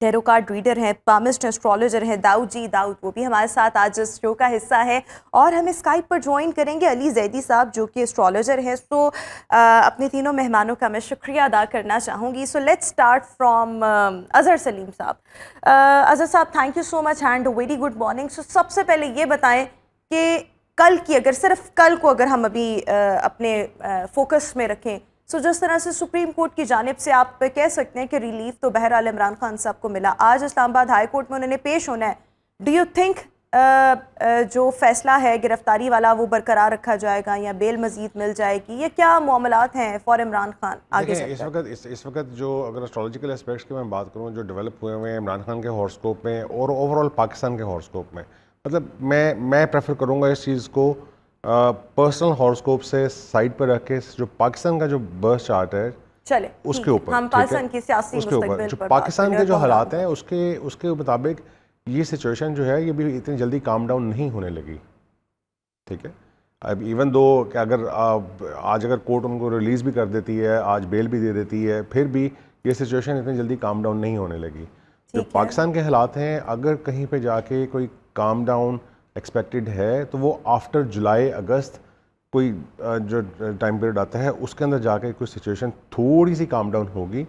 Tarot card reader ہیں، palmist astrologer ہیں داؤد جی. داؤد وہ بھی ہمارے ساتھ آج اس شو کا حصہ ہے اور ہمیں اسکائپ پر جوائن کریں گے علی زیدی صاحب جو کہ اسٹرالوجر ہیں. سو اپنے تینوں مہمانوں کا میں شکریہ ادا کرنا چاہوں گی. So let's start from Azhar Saleem صاحب. اظہر صاحب thank you so much and very good morning. So سب سے پہلے یہ بتائیں کہ کل کی اگر صرف کل کو اگر ہم ابھی اپنے فوکس میں رکھیں، سو جس طرح سے سپریم کورٹ کی جانب سے آپ کہہ سکتے ہیں کہ ریلیف تو بہرحال عمران خان صاحب کو ملا. آج اسلام آباد ہائی کورٹ میں انہوں نے پیش ہونا ہے. ڈو یو تھنک جو فیصلہ ہے گرفتاری والا وہ برقرار رکھا جائے گا یا بیل مزید مل جائے گی؟ یہ کیا معاملات ہیں فار عمران خان آگے سے؟ اس وقت جو اگر اسٹرالوجیکل اسپیکٹس کی میں بات کروں جو ڈیولپ ہوئے ہوئے ہیں عمران خان کے ہاراسکوپ میں اور اوور آل پاکستان کے ہاراسکوپ میں، مطلب میں پریفر کروں گا اس چیز کو پرسنل ہاراسکوپ سے سائڈ پر رکھ کے جو پاکستان کا جو برتھ چارٹ ہے چلے اس کے اوپر، ہم پاکستان کی سیاسی مستقبل جو پر پاکستان کے جو حالات ہیں اس کے مطابق یہ سچویشن جو ہے یہ بھی اتنی جلدی کام ڈاؤن نہیں ہونے لگی. ٹھیک ہے، اب ایون دو کہ اگر آج اگر کورٹ ان کو ریلیز بھی کر دیتی ہے، آج بیل بھی دے دیتی ہے، پھر بھی یہ سچویشن اتنی جلدی کام ڈاؤن نہیں ہونے لگی. جو پاکستان کے حالات ہیں اگر کہیں پہ جا کے کوئی کام ڈاؤن ایکسپیکٹڈ ہے تو وہ آفٹر جولائی اگست کوئی جو ٹائم پیریڈ آتا ہے اس کے اندر جا کے کوئی سچویشن تھوڑی سی کام ڈاؤن ہوگی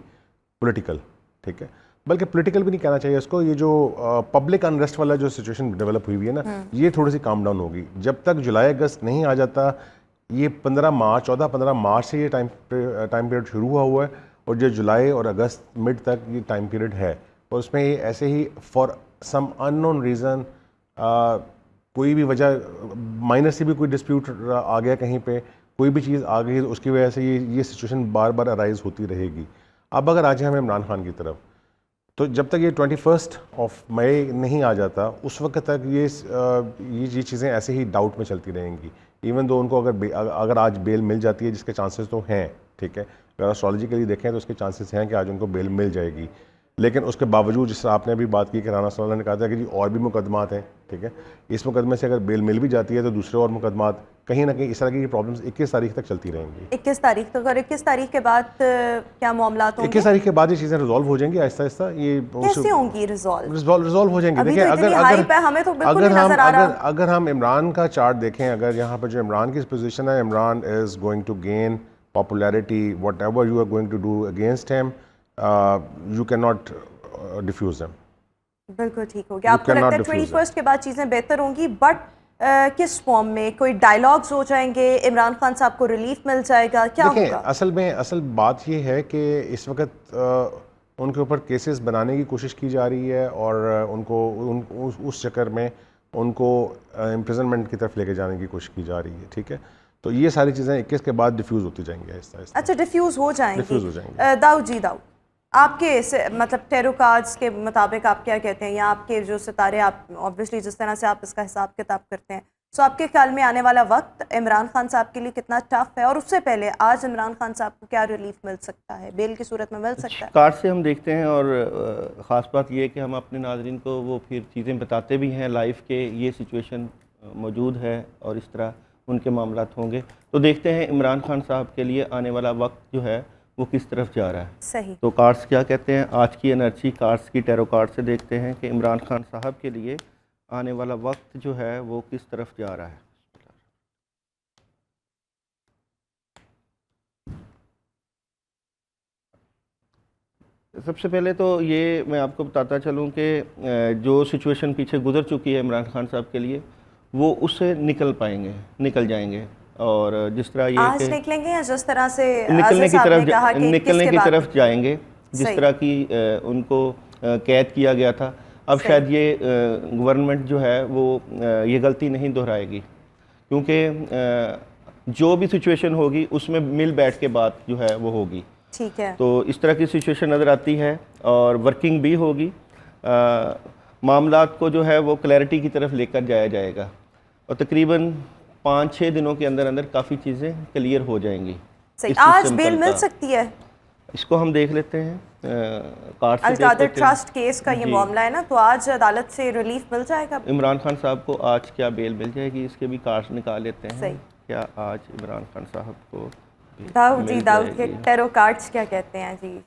پولیٹیکل. ٹھیک ہے، بلکہ پولیٹیکل بھی نہیں کہنا چاہیے اس کو، یہ جو پبلک انریسٹ والا جو سچویشن ڈیولپ ہوئی ہے نا یہ تھوڑی سی کام ڈاؤن ہوگی. جب تک جولائی اگست نہیں آ جاتا، یہ 15 مارچ سے یہ ٹائم پیریڈ شروع ہوا ہے اور جو جولائی اور اگست مڈ تک یہ ٹائم پیریڈ ہے اور اس میں ایسے ہی for some in known reason کوئی بھی وجہ مائنر سے بھی کوئی ڈسپیوٹ آ گیا کہیں پہ، کوئی بھی چیز آ گئی اس کی وجہ سے یہ سچویشن بار بار ارائز ہوتی رہے گی. اب اگر آ جائیں ہمیں عمران خان کی طرف، تو جب تک یہ 21 مئی نہیں آ جاتا اس وقت تک یہ چیزیں ایسے ہی ڈاؤٹ میں چلتی رہیں گی. ایون دو ان کو اگر آج بیل مل جاتی ہے، جس کے چانسز تو ہیں، ٹھیک ہے، اگر اسٹرالوجیکلی دیکھیں تو اس کے چانسز ہیں کہ آج ان کو بیل مل جائے گی. لیکن اس کے باوجود جس طرح آپ نے ابھی بات کی کہ رانا صلی اللہ نے کہا تھا کہ جی اور بھی مقدمات ہیں، ٹھیک ہے، اس مقدمے سے اگر بیل مل بھی جاتی ہے تو دوسرے اور مقدمات کہیں نہ کہیں اس طرح کی پرابلمس 21 تاریخ تک چلتی رہیں گی. 21 تاریخ تک، اور 21 تاریخ کے بعد کیا معاملات ہوں گے؟ 21 تاریخ کے بعد یہ چیزیں ریزالو ہو جائیں گی آہستہ آہستہ. یہ کیسے ہوں گی ریزالو ہو جائیں گی؟ دیکھیں اگر ہم عمران کا چارٹ دیکھیں، اگر یہاں پر جو عمران کی پوزیشن ہے، Imran is going to gain popularity whatever you are going to do against him, you cannot diffuse him. بالکل ٹھیک ہو گیا. آپ کو لگتا ہے 21 کے بعد چیزیں بہتر ہوں گی، بٹ کس فارم میں؟ کوئی ڈائلاگز ہو جائیں گے، عمران خان صاحب کو ریلیف مل جائے گا، کیا ہوگا؟ اصل بات یہ ہے کہ اس وقت ان کے اوپر کیسز بنانے کی کوشش کی جا رہی ہے اور ان کو اس چکر میں ان کو امپریزنمنٹ کی طرف لے کے جانے کی کوشش کی جا رہی ہے. ٹھیک ہے، تو یہ ساری چیزیں 21 کے بعد ڈیفیوز ہوتی جائیں گی آہستہ آہستہ. اچھا، ڈیفیوز ہو جائیں گی. داؤد جی، داؤد آپ کے مطلب ٹیرو کارڈز کے مطابق آپ کیا کہتے ہیں، یا آپ کے جو ستارے، آپ اوبویسلی جس طرح سے آپ اس کا حساب کتاب کرتے ہیں، سو آپ کے خیال میں آنے والا وقت عمران خان صاحب کے لیے کتنا ٹف ہے؟ اور اس سے پہلے آج عمران خان صاحب کو کیا ریلیف مل سکتا ہے، بیل کی صورت میں مل سکتا ہے؟ کارڈ سے ہم دیکھتے ہیں، اور خاص بات یہ ہے کہ ہم اپنے ناظرین کو وہ پھر چیزیں بتاتے بھی ہیں لائیو کے یہ سچویشن موجود ہے اور اس طرح ان کے معاملات ہوں گے. تو دیکھتے ہیں عمران خان صاحب کے لیے آنے والا وقت جو ہے وہ کس طرف جا رہا ہے. صحیح. تو کارڈز کیا کہتے ہیں؟ آج کی انرجی کارڈز کی ٹیرو کارڈ سے دیکھتے ہیں کہ عمران خان صاحب کے لیے آنے والا وقت جو ہے وہ کس طرف جا رہا ہے. سب سے پہلے تو یہ میں آپ کو بتاتا چلوں کہ جو سچویشن پیچھے گزر چکی ہے عمران خان صاحب کے لیے وہ اس سے نکل جائیں گے. اور جس طرح یہ آج نکلیں گے یا جس طرح سے نکلنے کی طرف جائیں گے، جس طرح کی ان کو قید کیا گیا تھا، اب شاید یہ گورنمنٹ جو ہے وہ یہ غلطی نہیں دہرائے گی، کیونکہ جو بھی سچویشن ہوگی اس میں مل بیٹھ کے بات جو ہے وہ ہوگی. ٹھیک ہے، تو اس طرح کی سچویشن نظر آتی ہے اور ورکنگ بھی ہوگی. معاملات کو جو ہے وہ کلیئرٹی کی طرف لے کر جایا جائے گا اور تقریباً 5-6 دنوں کے اندر کافی چیزیں کلیئر ہو جائیں گی. آج بیل مل سکتی ہے؟ اس کو ہم دیکھ لیتے ہیں. القادر ٹرسٹ کیس کا یہ معاملہ ہے نا، تو آج عدالت سے ریلیف مل جائے گا عمران خان صاحب کو. آج کیا بیل مل جائے گی، اس کے بھی کارڈ نکال لیتے ہیں. کیا آج عمران خان صاحب کو داؤد جی، داؤد کے ٹیرو کارڈز کیا کہتے ہیں؟ جی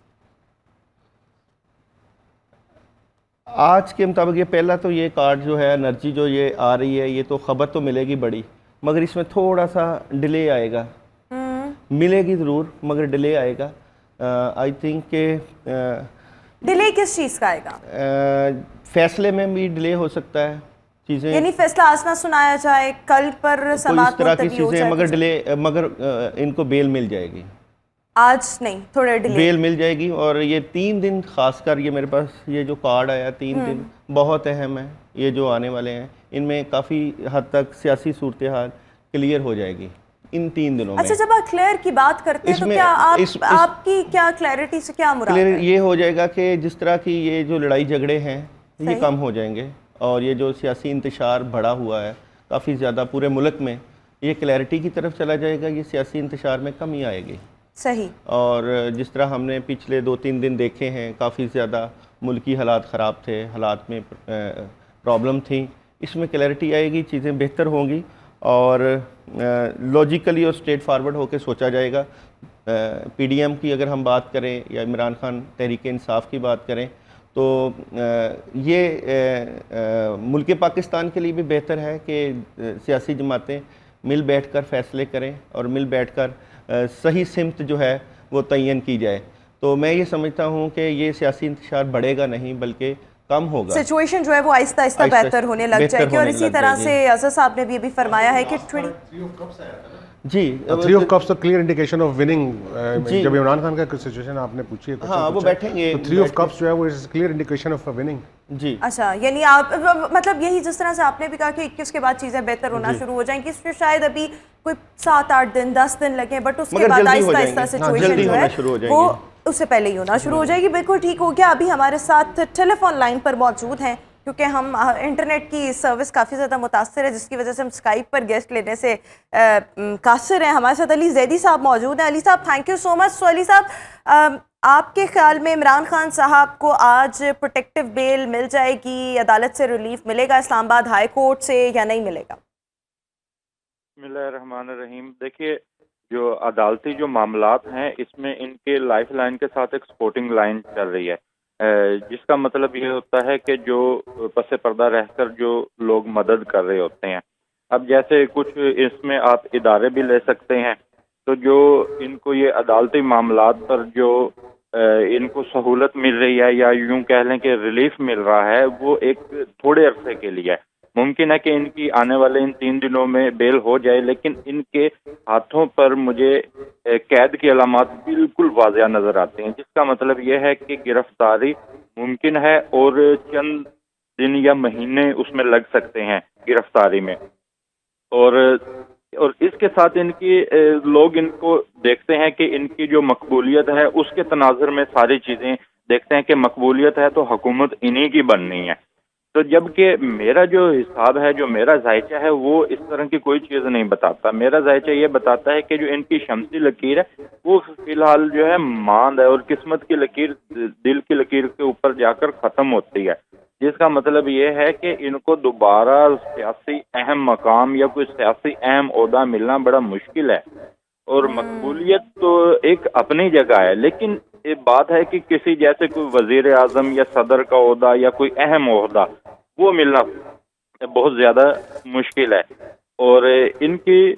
آج کے مطابق یہ پہلا تو یہ کارڈ جو ہے انرجی جو یہ آ رہی ہے یہ تو خبر تو ملے گی بڑی، مگر اس میں تھوڑا سا ڈیلے آئے گا، ملے گی ضرور مگر ڈیلے آئے گا. آئی تھنک کہ ڈیلے کس چیز کا آئے گا؟ فیصلے میں بھی ڈیلے ہو سکتا ہے چیزیں، یعنی فیصلہ آج نہ سنایا جائے، کل پر کوئی اس سماعت طرح کی ملتوی ہو چیزیں، جائے، مگر ڈیلے، مگر ان کو بیل مل جائے گی، آج نہیں تھوڑے ڈیلے بیل مل جائے گی. اور یہ 3 دن خاص کر یہ میرے پاس یہ جو کارڈ آیا 3 دن بہت اہم ہے. یہ جو آنے والے ہیں ان میں کافی حد تک سیاسی صورتحال کلیئر ہو جائے گی ان 3 دنوں میں. اچھا، جب آپ کلیئر کی بات کرتے ہیں تو کیا آپ کی کیا کلیئرٹی سے کیا مراد کلیئر ہے؟ یہ ہو جائے گا کہ جس طرح کی یہ جو لڑائی جھگڑے ہیں یہ کم ہو جائیں گے، اور یہ جو سیاسی انتشار بڑھا ہوا ہے کافی زیادہ پورے ملک میں، یہ کلیئرٹی کی طرف چلا جائے گا، یہ سیاسی انتشار میں کمی آئے گی. صحیح. اور جس طرح ہم نے پچھلے 2-3 دن دیکھے ہیں کافی زیادہ ملکی حالات خراب تھے، حالات میں پرابلم تھیں، اس میں کلیئرٹی آئے گی، چیزیں بہتر ہوں گی اور لاجیکلی اور اسٹریٹ فارورڈ ہو کے سوچا جائے گا. پی ڈی ایم کی اگر ہم بات کریں یا عمران خان تحریک انصاف کی بات کریں تو یہ ملک پاکستان کے لیے بھی بہتر ہے کہ سیاسی جماعتیں مل بیٹھ کر فیصلے کریں اور مل بیٹھ کر صحیح سمت جو ہے وہ تعین کی جائے. تو میں یہ سمجھتا ہوں کہ یہ سیاسی انتشار بڑھے گا نہیں بلکہ کم ہوگا، سچویشن جو ہے وہ آہستہ آہستہ بہتر ہونے لگ جائے گی. اور اسی طرح سے اظہر صاحب نے بھی ابھی فرمایا ہے کہ جی 3 آف کپس تو کلیئر انڈیکیشن آف وننگ. جب عمران خان کا سچویشن آپ نے پوچھی ہے، ہاں وہ بیٹھیں گے، 3 آف کپس جو ہے وہ کلیئر انڈیکیشن آف وننگ. جی اچھا، یعنی آپ مطلب یہی جس طرح سے آپ نے بھی کہا کہ 21 کے بعد چیزیں بہتر ہونا شروع ہو جائیں گی، اس میں شاید ابھی کوئی 7-8 دن 10 دن لگیں، بٹ اس کے بعد آہستہ آہستہ سچویشن جو ہے وہ اس سے پہلے ہی ہونا شروع ہو جائے گی. بالکل ٹھیک ہو گیا. ابھی ہمارے ساتھ ٹیلی فون لائن پر موجود ہیں، کیونکہ ہم انٹرنیٹ کی سروس کافی زیادہ متاثر ہے جس کی وجہ سے ہم اسکائپ پر گیسٹ لینے سے قاصر ہیں. ہمارے ساتھ علی زیدی صاحب موجود ہیں. علی صاحب تھینک یو سو مچ. سو علی صاحب، آپ کے خیال میں عمران خان صاحب کو آج پروٹیکٹیو بیل مل جائے گی، عدالت سے ریلیف ملے گا اسلام آباد ہائی کورٹ سے یا نہیں ملے گا؟ بسم اللہ الرحمن الرحیم. دیکھیے، جو عدالتی جو معاملات ہیں اس میں ان کے لائف لائن کے ساتھ ایک سپورٹنگ لائن چل رہی ہے، جس کا مطلب یہ ہوتا ہے کہ جو پس پردہ رہ کر جو لوگ مدد کر رہے ہوتے ہیں. اب جیسے کچھ اس میں آپ ادارے بھی لے سکتے ہیں، تو جو ان کو یہ عدالتی معاملات پر جو ان کو سہولت مل رہی ہے یا یوں کہہ لیں کہ ریلیف مل رہا ہے، وہ ایک تھوڑے عرصے کے لیے ہے. ممکن ہے کہ ان کی آنے والے ان 3 دنوں میں بیل ہو جائے، لیکن ان کے ہاتھوں پر مجھے قید کی علامات بالکل واضح نظر آتے ہیں، جس کا مطلب یہ ہے کہ گرفتاری ممکن ہے اور چند دن یا مہینے اس میں لگ سکتے ہیں گرفتاری میں. اور اس کے ساتھ ان کی لوگ ان کو دیکھتے ہیں کہ ان کی جو مقبولیت ہے اس کے تناظر میں ساری چیزیں دیکھتے ہیں کہ مقبولیت ہے تو حکومت انہی کی بننی ہے. تو جبکہ میرا جو حساب ہے، جو میرا ذائچہ ہے، وہ اس طرح کی کوئی چیز نہیں بتاتا. میرا ذائچہ یہ بتاتا ہے کہ جو ان کی شمسی لکیر ہے وہ فی الحال جو ہے ماند ہے، اور قسمت کی لکیر دل کی لکیر کے اوپر جا کر ختم ہوتی ہے، جس کا مطلب یہ ہے کہ ان کو دوبارہ سیاسی اہم مقام یا کوئی سیاسی اہم عہدہ ملنا بڑا مشکل ہے. اور مقبولیت تو ایک اپنی جگہ ہے، لیکن یہ بات ہے کہ کسی جیسے کوئی وزیر اعظم یا صدر کا عہدہ یا کوئی اہم عہدہ وہ ملنا بہت زیادہ مشکل ہے. اور ان کی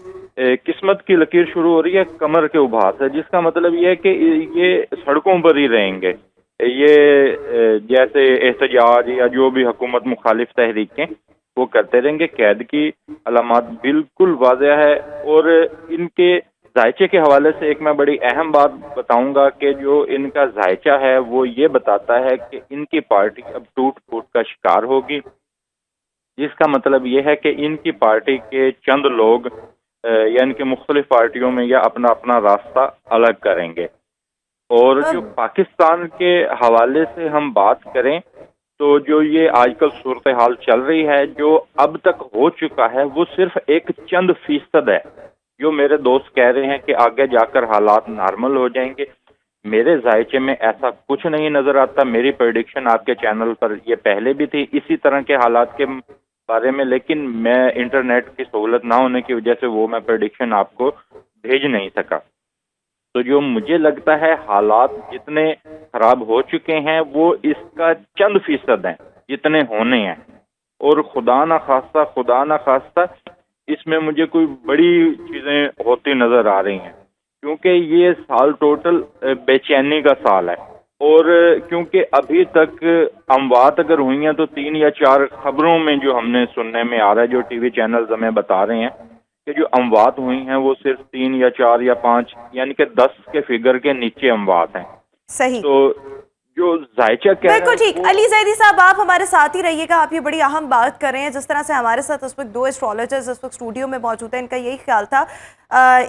قسمت کی لکیر شروع ہو رہی ہے کمر کے ابھار سے، جس کا مطلب یہ ہے کہ یہ سڑکوں پر ہی رہیں گے. یہ جیسے احتجاج یا جو بھی حکومت مخالف تحریکیں وہ کرتے رہیں گے. قید کی علامات بالکل واضح ہے. اور ان کے ذائچے کے حوالے سے ایک میں بڑی اہم بات بتاؤں گا کہ جو ان کا ذائچہ ہے وہ یہ بتاتا ہے کہ ان کی پارٹی اب ٹوٹ پھوٹ کا شکار ہوگی، جس کا مطلب یہ ہے کہ ان کی پارٹی کے چند لوگ یا ان کے مختلف پارٹیوں میں یا اپنا اپنا راستہ الگ کریں گے. اور جو پاکستان کے حوالے سے ہم بات کریں تو جو یہ آج کل صورتحال چل رہی ہے، جو اب تک ہو چکا ہے وہ صرف ایک چند فیصد ہے. جو میرے دوست کہہ رہے ہیں کہ آگے جا کر حالات نارمل ہو جائیں گے، میرے ذائچے میں ایسا کچھ نہیں نظر آتا. میری پریڈکشن آپ کے چینل پر یہ پہلے بھی تھی اسی طرح کے حالات کے بارے میں، لیکن میں انٹرنیٹ کی سہولت نہ ہونے کی وجہ سے وہ میں پریڈکشن آپ کو بھیج نہیں سکا. تو جو مجھے لگتا ہے حالات جتنے خراب ہو چکے ہیں وہ اس کا چند فیصد ہیں. جتنے ہونے ہیں، اور خدا نہ خواستہ اس میں مجھے کوئی بڑی چیزیں ہوتی نظر آ رہی ہیں، کیونکہ یہ سال ٹوٹل بے چینی کا سال ہے، اور کیونکہ ابھی تک اموات اگر ہوئی ہیں تو 3 یا 4 خبروں میں جو ہم نے سننے میں آ رہا ہے، جو ٹی وی چینلز ہمیں بتا رہے ہیں کہ جو اموات ہوئی ہیں وہ صرف 3 یا 4 یا 5 یعنی کہ 10 کے فگر کے نیچے اموات ہیں. صحیح. تو جو ذائچہ کہہ رہا ہے بالکل ٹھیک. علی زیدی صاحب آپ ہمارے ساتھ ہی رہیے گا. آپ یہ بڑی اہم بات کر رہے ہیں. جس طرح سے ہمارے ساتھ اس وقت 2 ایسٹرولوجرز اس وقت اسٹوڈیو میں موجود ہیں, ان کا یہی خیال تھا,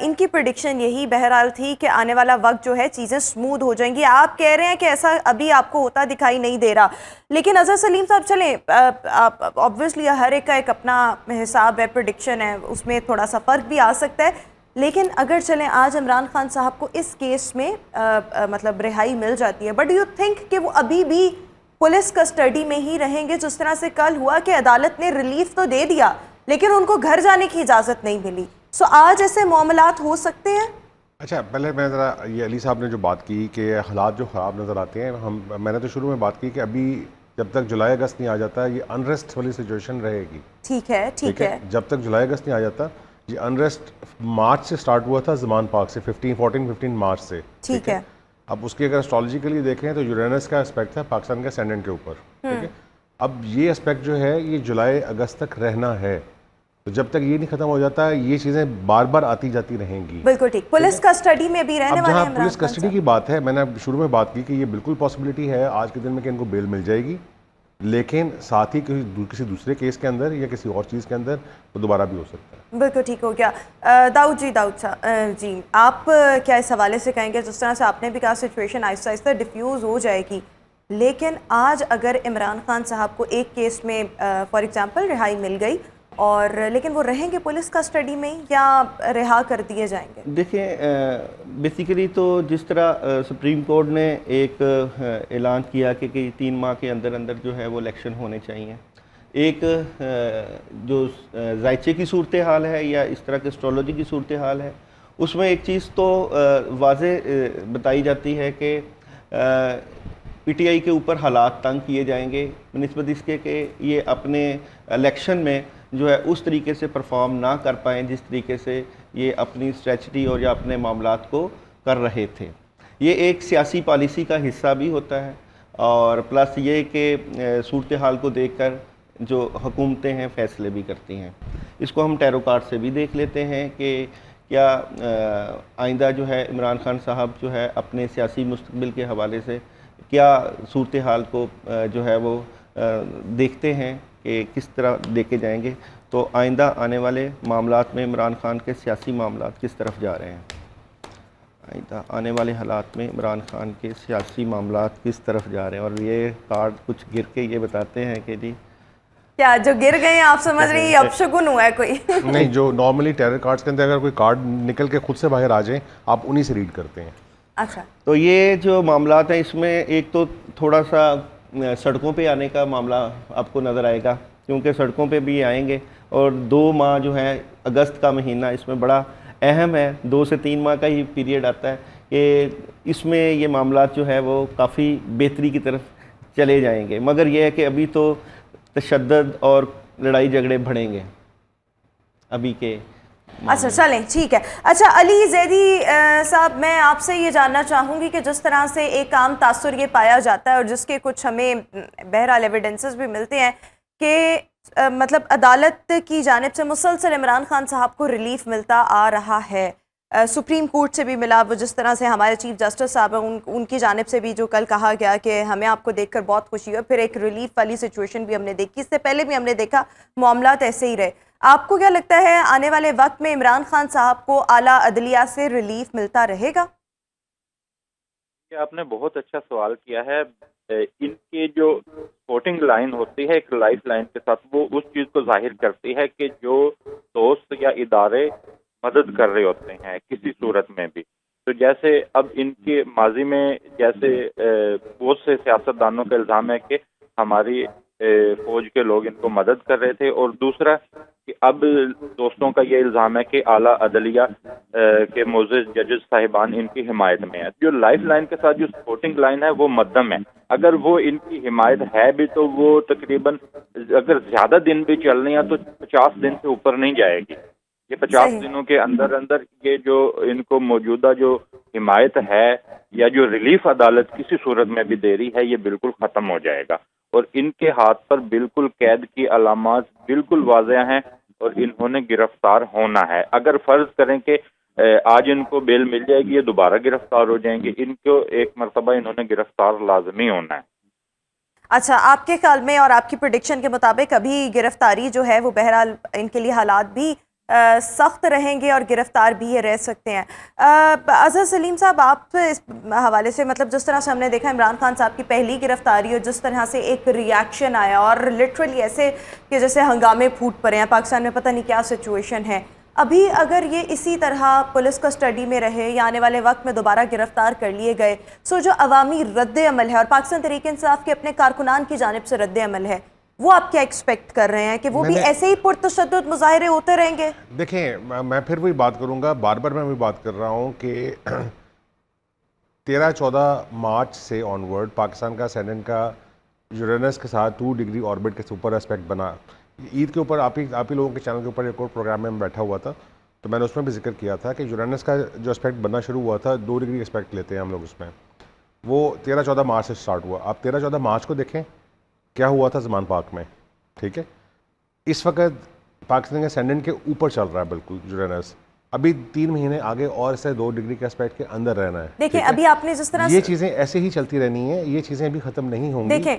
ان کی پریڈکشن یہی بہرحال تھی کہ آنے والا وقت جو ہے چیزیں سموتھ ہو جائیں گی. آپ کہہ رہے ہیں کہ ایسا ابھی آپ کو ہوتا دکھائی نہیں دے رہا, لیکن اظہر سلیم صاحب چلیں آبویسلی ہر ایک کا ایک اپنا حساب ہے, پریڈکشن ہے, اس میں تھوڑا سا فرق بھی آ سکتا ہے, لیکن اگر چلیں آج عمران خان صاحب کو اس کیس میں مطلب رہائی مل جاتی ہے, بٹ یو تھنک کہ وہ ابھی بھی پولیس کسٹڈی میں ہی رہیں گے؟ جس طرح سے کل ہوا کہ عدالت نے ریلیف تو دے دیا لیکن ان کو گھر جانے کی اجازت نہیں ملی, سو آج ایسے معاملات ہو سکتے ہیں؟ اچھا, پہلے میں ذرا یہ علی صاحب نے جو بات کی کہ حالات جو خراب نظر آتے ہیں, میں نے تو شروع میں بات کی کہ ابھی جب تک جولائی اگست نہیں آ جاتا یہ انریسٹ والی سچویشن رہے گی. ٹھیک ہے, ٹھیک ہے. جب تک جولائی اگست نہیں آ جاتا, یہ انریسٹ مارچ سے سٹارٹ ہوا تھا, زمان پاک سے 15 مارچ سے. ٹھیک ہے. اب اس کی اگر اسٹرالوجیکلی دیکھیں تو یورینس کا اسپیکٹ ہے پاکستان کے اسینڈنٹ کے اوپر, ٹھیک ہے. اب یہ اسپیکٹ جو ہے یہ جولائی اگست تک رہنا ہے, تو جب تک یہ نہیں ختم ہو جاتا یہ چیزیں بار بار آتی جاتی رہیں گی. بالکل ٹھیک. پولیس کسٹڈی میں بھی رہنے والے ہیں. جہاں پولیس کسٹڈی کی بات ہے, میں نے شروع میں بات کی کہ یہ بالکل پاسبلٹی ہے آج کے دن میں کہ ان کو بیل مل جائے گی, لیکن ساتھ ہی کسی دوسرے کیس کے اندر یا کسی اور چیز کے اندر وہ دوبارہ بھی ہو سکتا ہے. بالکل ٹھیک ہو گیا. داؤد جی, آپ کیا اس حوالے سے کہیں گے, جس طرح سے آپ نے بھی کہا سچویشن آہستہ آہستہ ڈیفیوز ہو جائے گی, لیکن آج اگر عمران خان صاحب کو ایک کیس میں فار ایگزامپل رہائی مل گئی اور لیکن وہ رہیں گے پولیس کسٹڈی میں یا رہا کر دیے جائیں گے؟ دیکھیں, بیسیکلی تو جس طرح سپریم کورٹ نے ایک اعلان کیا کہ 3 ماہ کے اندر اندر جو ہے وہ الیکشن ہونے چاہیے, ایک جو ذائچے کی صورتحال ہے یا اس طرح کے اسٹرالوجی کی صورتحال ہے, اس میں ایک چیز تو واضح بتائی جاتی ہے کہ پی ٹی آئی کے اوپر حالات تنگ کیے جائیں گے بنسبت اس کے کہ یہ اپنے الیکشن میں جو ہے اس طریقے سے پرفارم نہ کر پائیں جس طریقے سے یہ اپنی اسٹریٹجی اور یا اپنے معاملات کو کر رہے تھے. یہ ایک سیاسی پالیسی کا حصہ بھی ہوتا ہے, اور پلس یہ کہ صورتحال کو دیکھ کر جو حکومتیں ہیں فیصلے بھی کرتی ہیں. اس کو ہم ٹیرو کارڈ سے بھی دیکھ لیتے ہیں کہ کیا آئندہ جو ہے عمران خان صاحب جو ہے اپنے سیاسی مستقبل کے حوالے سے کیا صورتحال کو جو ہے وہ دیکھتے ہیں کہ کس طرح دیکھے جائیں گے. تو آئندہ آنے والے معاملات میں عمران خان کے سیاسی معاملات کس طرف جا رہے ہیں, آئندہ آنے والے حالات میں عمران خان کے سیاسی معاملات کس طرف جا رہے ہیں. اور یہ کارڈ کچھ گر کے یہ بتاتے ہیں کہ جی کیا جو گر گئے ہیں آپ سمجھ رہی ہیں اب شگن ہوا ہے کوئی؟ نہیں, جو نارملی ٹیرر کارڈز کے اندر اگر کوئی کارڈ نکل کے خود سے باہر آ جائیں آپ انہی سے ریڈ کرتے ہیں. اچھا, تو یہ جو معاملات ہیں اس میں ایک تو تھوڑا سا سڑکوں پہ آنے کا معاملہ آپ کو نظر آئے گا, کیونکہ سڑکوں پہ بھی آئیں گے, اور 2 ماہ جو ہے اگست کا مہینہ اس میں بڑا اہم ہے. 2 سے 3 ماہ کا ہی پیریڈ آتا ہے کہ اس میں یہ معاملات جو ہے وہ کافی بہتری کی طرف چلے جائیں گے, مگر یہ ہے کہ ابھی تو تشدد اور لڑائی جھگڑے بڑھیں گے ابھی کے. اچھا چلیں ٹھیک ہے. اچھا علی زیدی صاحب, میں آپ سے یہ جاننا چاہوں گی کہ جس طرح سے ایک عام تاثر یہ پایا جاتا ہے اور جس کے کچھ ہمیں بہرحال ایویڈنسز بھی ملتے ہیں کہ مطلب عدالت کی جانب سے مسلسل عمران خان صاحب کو ریلیف ملتا آ رہا ہے, سپریم کورٹ سے بھی ملا, وہ جس طرح سے ہمارے چیف جسٹس صاحب ہیں ان کی جانب سے بھی جو کل کہا گیا کہ ہمیں آپ کو دیکھ کر بہت خوشی ہوئی, پھر ایک ریلیف والی سچویشن بھی ہم نے دیکھی, اس سے پہلے بھی ہم نے دیکھا معاملات ایسے ہی رہے. آپ کو کیا لگتا ہے آنے والے وقت میں عمران خان صاحب کو اعلیٰ عدلیہ سے ریلیف ملتا رہے گا؟ آپ نے بہت اچھا سوال کیا ہے. ان کی جو سپورٹنگ لائن ہوتی ہے ایک لائف لائن کے ساتھ, وہ اس چیز کو ظاہر کرتی ہے کہ جو دوست یا ادارے مدد کر رہے ہوتے ہیں کسی صورت میں بھی. تو جیسے اب ان کے ماضی میں جیسے بہت سے سیاستدانوں کا الزام ہے کہ ہماری فوج کے لوگ ان کو مدد کر رہے تھے, اور دوسرا کہ اب دوستوں کا یہ الزام ہے کہ اعلیٰ عدلیہ کے معزز ججز صاحبان ان کی حمایت میں ہے. جو لائف لائن کے ساتھ جو سپورٹنگ لائن ہے وہ مدھم ہے. اگر وہ ان کی حمایت ہے بھی تو وہ تقریباً اگر زیادہ دن بھی چلنے ہیں تو 50 دن سے اوپر نہیں جائے گی. یہ 50 دنوں کے اندر یہ جو ان کو موجودہ جو حمایت ہے یا جو ریلیف عدالت کسی صورت میں بھی دے رہی ہے یہ بالکل ختم ہو جائے گا. اور ان کے ہاتھ پر بالکل قید کی علامات بالکل واضح ہیں اور انہوں نے گرفتار ہونا ہے. اگر فرض کریں کہ آج ان کو بیل مل جائے گی یہ دوبارہ گرفتار ہو جائیں گے. ان کو ایک مرتبہ انہوں نے گرفتار لازمی ہونا ہے. اچھا، آپ کے خیال میں اور آپ کی پریڈکشن کے مطابق ابھی گرفتاری جو ہے وہ بہرحال ان کے لیے حالات بھی سخت رہیں گے اور گرفتار بھی یہ رہ سکتے ہیں. اظہر سلیم صاحب، آپ اس حوالے سے مطلب جس طرح سے ہم نے دیکھا عمران خان صاحب کی پہلی گرفتاری اور جس طرح سے ایک ریاکشن آیا اور لٹرلی ایسے کہ جیسے ہنگامے پھوٹ پڑے ہیں پاکستان میں، پتہ نہیں کیا سچویشن ہے. ابھی اگر یہ اسی طرح پولیس کسٹڈی میں رہے یا آنے والے وقت میں دوبارہ گرفتار کر لیے گئے، سو جو عوامی رد عمل ہے اور پاکستان تحریک انصاف کے اپنے کارکنان کی جانب سے رد عمل ہے، وہ آپ کیا ایکسپیکٹ کر رہے ہیں کہ وہ بھی ایسے ہی پرتشدد مظاہرے ہوتے رہیں گے؟ دیکھیں، میں پھر وہی بات کروں گا، بار بار میں وہی بات کر رہا ہوں کہ 13-14 مارچ سے آنورڈ پاکستان کا سینٹ کا یورینس کے ساتھ 2 ڈگری آربٹ کے سپر اسپیکٹ بنا. عید کے اوپر آپ ہی لوگوں کے چینل کے اوپر ایک اور پروگرام میں بیٹھا ہوا تھا تو میں نے اس میں بھی ذکر کیا تھا کہ یورینس کا جو اسپیکٹ بننا شروع ہوا تھا 2 ڈگری اسپیکٹ لیتے ہیں ہم لوگ اس میں، وہ 13-14 مارچ سے سٹارٹ ہوا. آپ 13-14 مارچ کو دیکھیں کیا ہوا تھا زمان پاک میں. ٹھیک ہے، اس وقت پاکستان کے سینڈنٹ کے اوپر چل رہا ہے بالکل یورینس. ابھی 3 مہینے آگے اور اسے 2 ڈگری کے اسپیکٹ کے اندر رہنا ہے. دیکھیں ابھی آپ نے جس طرح یہ چیزیں ایسے ہی چلتی رہنی ہیں، یہ چیزیں بھی ختم نہیں ہوں گی. دیکھیں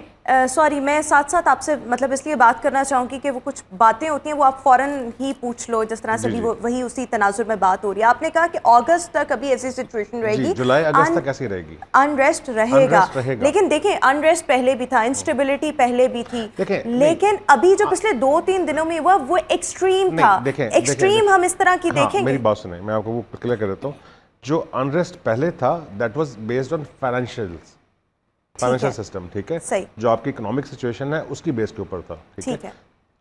سوری، میں ساتھ ساتھ آپ سے مطلب اس لیے بات کرنا چاہوں گی کہ وہ کچھ باتیں ہوتی ہیں وہ آپ فوراً ہی پوچھ لو جس طرح سے بھی وہی اسی تناظر میں بات ہو رہی ہے. آپ نے کہا کہ اگست تک ابھی ایسی سچویشن رہے گی، جولائی اگست تک ایسی رہے گی، انریسٹ رہے گا. لیکن دیکھیں انریسٹ پہلے بھی تھا، انسٹیبلٹی پہلے بھی تھی، لیکن ابھی جو پچھلے 2-3 دنوں میں ہوا وہ ایکسٹریم تھا. ایکسٹریم ہم اس طرح کی دیکھیں گے. میری بات سنیں، میں آپ کو وہ کلیئر کر دیتا ہوں. جو انریسٹ پہلے تھا that was based on financial system. ٹھیک ہے، جو آپ کی اکنامک سچویشن ہے اس کی بیس کے اوپر تھا. ٹھیک ہے،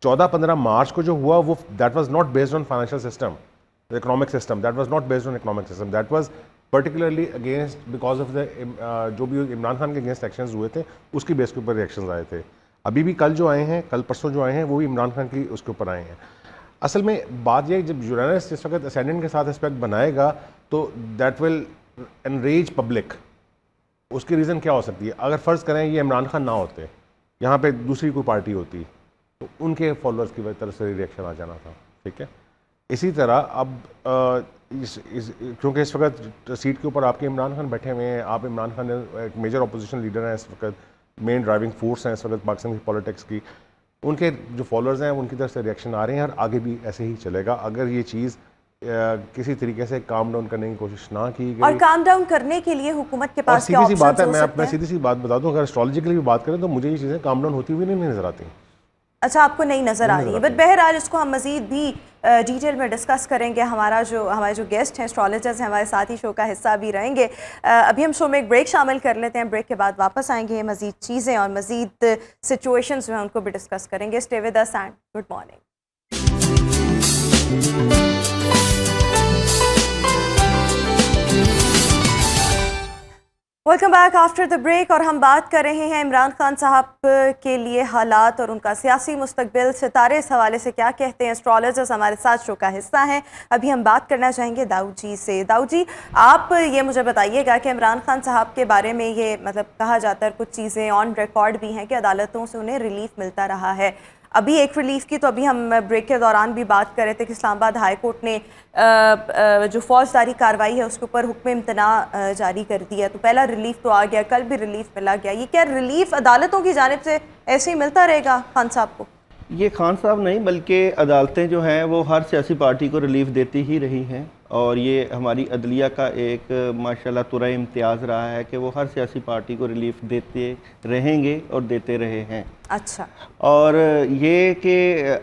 14-15 مارچ کو جو ہوا وہ that was not based on financial system economic system, that was not based on economic system, that was particularly against because of the جو بھی عمران خان کے اگینسٹ ایکشنز ہوئے تھے اس کی بیس کے اوپر ریئیکشنز آئے تھے. ابھی بھی کل جو آئے ہیں، کل پرسوں جو آئے ہیں وہ بھی عمران خان کی اس کے اوپر آئے ہیں. اصل میں بات یہ جب یورینس جس وقت اسینڈنٹ کے ساتھ اسپیکٹ بنائے گا تو دیٹ ول انریج پبلک. اس کی ریزن کیا ہو سکتی ہے؟ اگر فرض کریں یہ عمران خان نہ ہوتے، یہاں پہ دوسری کوئی پارٹی ہوتی تو ان کے فالوورز کی طرف سے ریئیکشن آ جانا تھا. ٹھیک ہے، اسی طرح اب کیونکہ اس وقت سیٹ کے اوپر آپ کے عمران خان بیٹھے ہوئے ہیں، آپ عمران خان ایک میجر اپوزیشن لیڈر ہیں، اس وقت مین ڈرائیونگ فورس ہیں اس وقت پاکستان کی پولیٹکس کی. ان کے جو فالوورز ہیں ان کی طرف سے ریئیکشن آ رہے ہیں اور آگے بھی ایسے ہی چلے گا اگر یہ چیز کسی طریقے سے کام ڈاؤن کرنے کی کوشش نہ کی گئی. اور کام ڈاؤن کرنے کے لیے حکومت کے پاس کیا سیدھی سی بات ہے، آپشنز ہو سکتے میں ہیں؟ سیدھی سی بات بتا دوں، اگر اسٹرالوجیکلی بھی بات کریں تو مجھے یہ چیزیں کام ڈاؤن ہوتی ہوئی نہیں نظر آتی. اچھا، آپ کو نہیں نظر آ رہی ہے، بٹ بہرحال اس کو ہم مزید بھی ڈیٹیل میں ڈسکس کریں گے. ہمارے جو گیسٹ ہیں اسٹرالوجرز ہیں ہمارے ساتھ ہی شو کا حصہ بھی رہیں گے. ابھی ہم شو میں ایک بریک شامل کر لیتے ہیں، بریک کے بعد واپس آئیں گے، مزید چیزیں اور مزید سچویشنز جو ہیں ان کو بھی ڈسکس کریں گے. Stay with us and good morning. Welcome back after the break. اور ہم بات کر رہے ہیں عمران خان صاحب کے لیے حالات اور ان کا سیاسی مستقبل. ستارے اس حوالے سے کیا کہتے ہیں؟ اسٹرالوجرز ہمارے ساتھ شو کا حصہ ہیں. ابھی ہم بات کرنا چاہیں گے داؤد جی سے. داؤد جی، آپ یہ مجھے بتائیے گا کہ عمران خان صاحب کے بارے میں یہ مطلب کہا جاتا ہے، کچھ چیزیں آن ریکارڈ بھی ہیں کہ عدالتوں سے انہیں ریلیف ملتا رہا ہے. ابھی ایک ریلیف کی تو ابھی ہم بریک کے دوران بھی بات کر رہے تھے کہ اسلام آباد ہائی کورٹ نے جو فوجداری کارروائی ہے اس کے اوپر حکم امتناع جاری کر دیا ہے. تو پہلا ریلیف تو آ گیا، کل بھی ریلیف ملا گیا. یہ کیا ریلیف عدالتوں کی جانب سے ایسے ہی ملتا رہے گا خان صاحب کو؟ یہ خان صاحب نہیں بلکہ عدالتیں جو ہیں وہ ہر سیاسی پارٹی کو ریلیف دیتی ہی رہی ہیں. اور یہ ہماری عدلیہ کا ایک ماشاءاللہ ترہ امتیاز رہا ہے کہ وہ ہر سیاسی پارٹی کو ریلیف دیتے رہیں گے اور دیتے رہے ہیں. اچھا. اور یہ کہ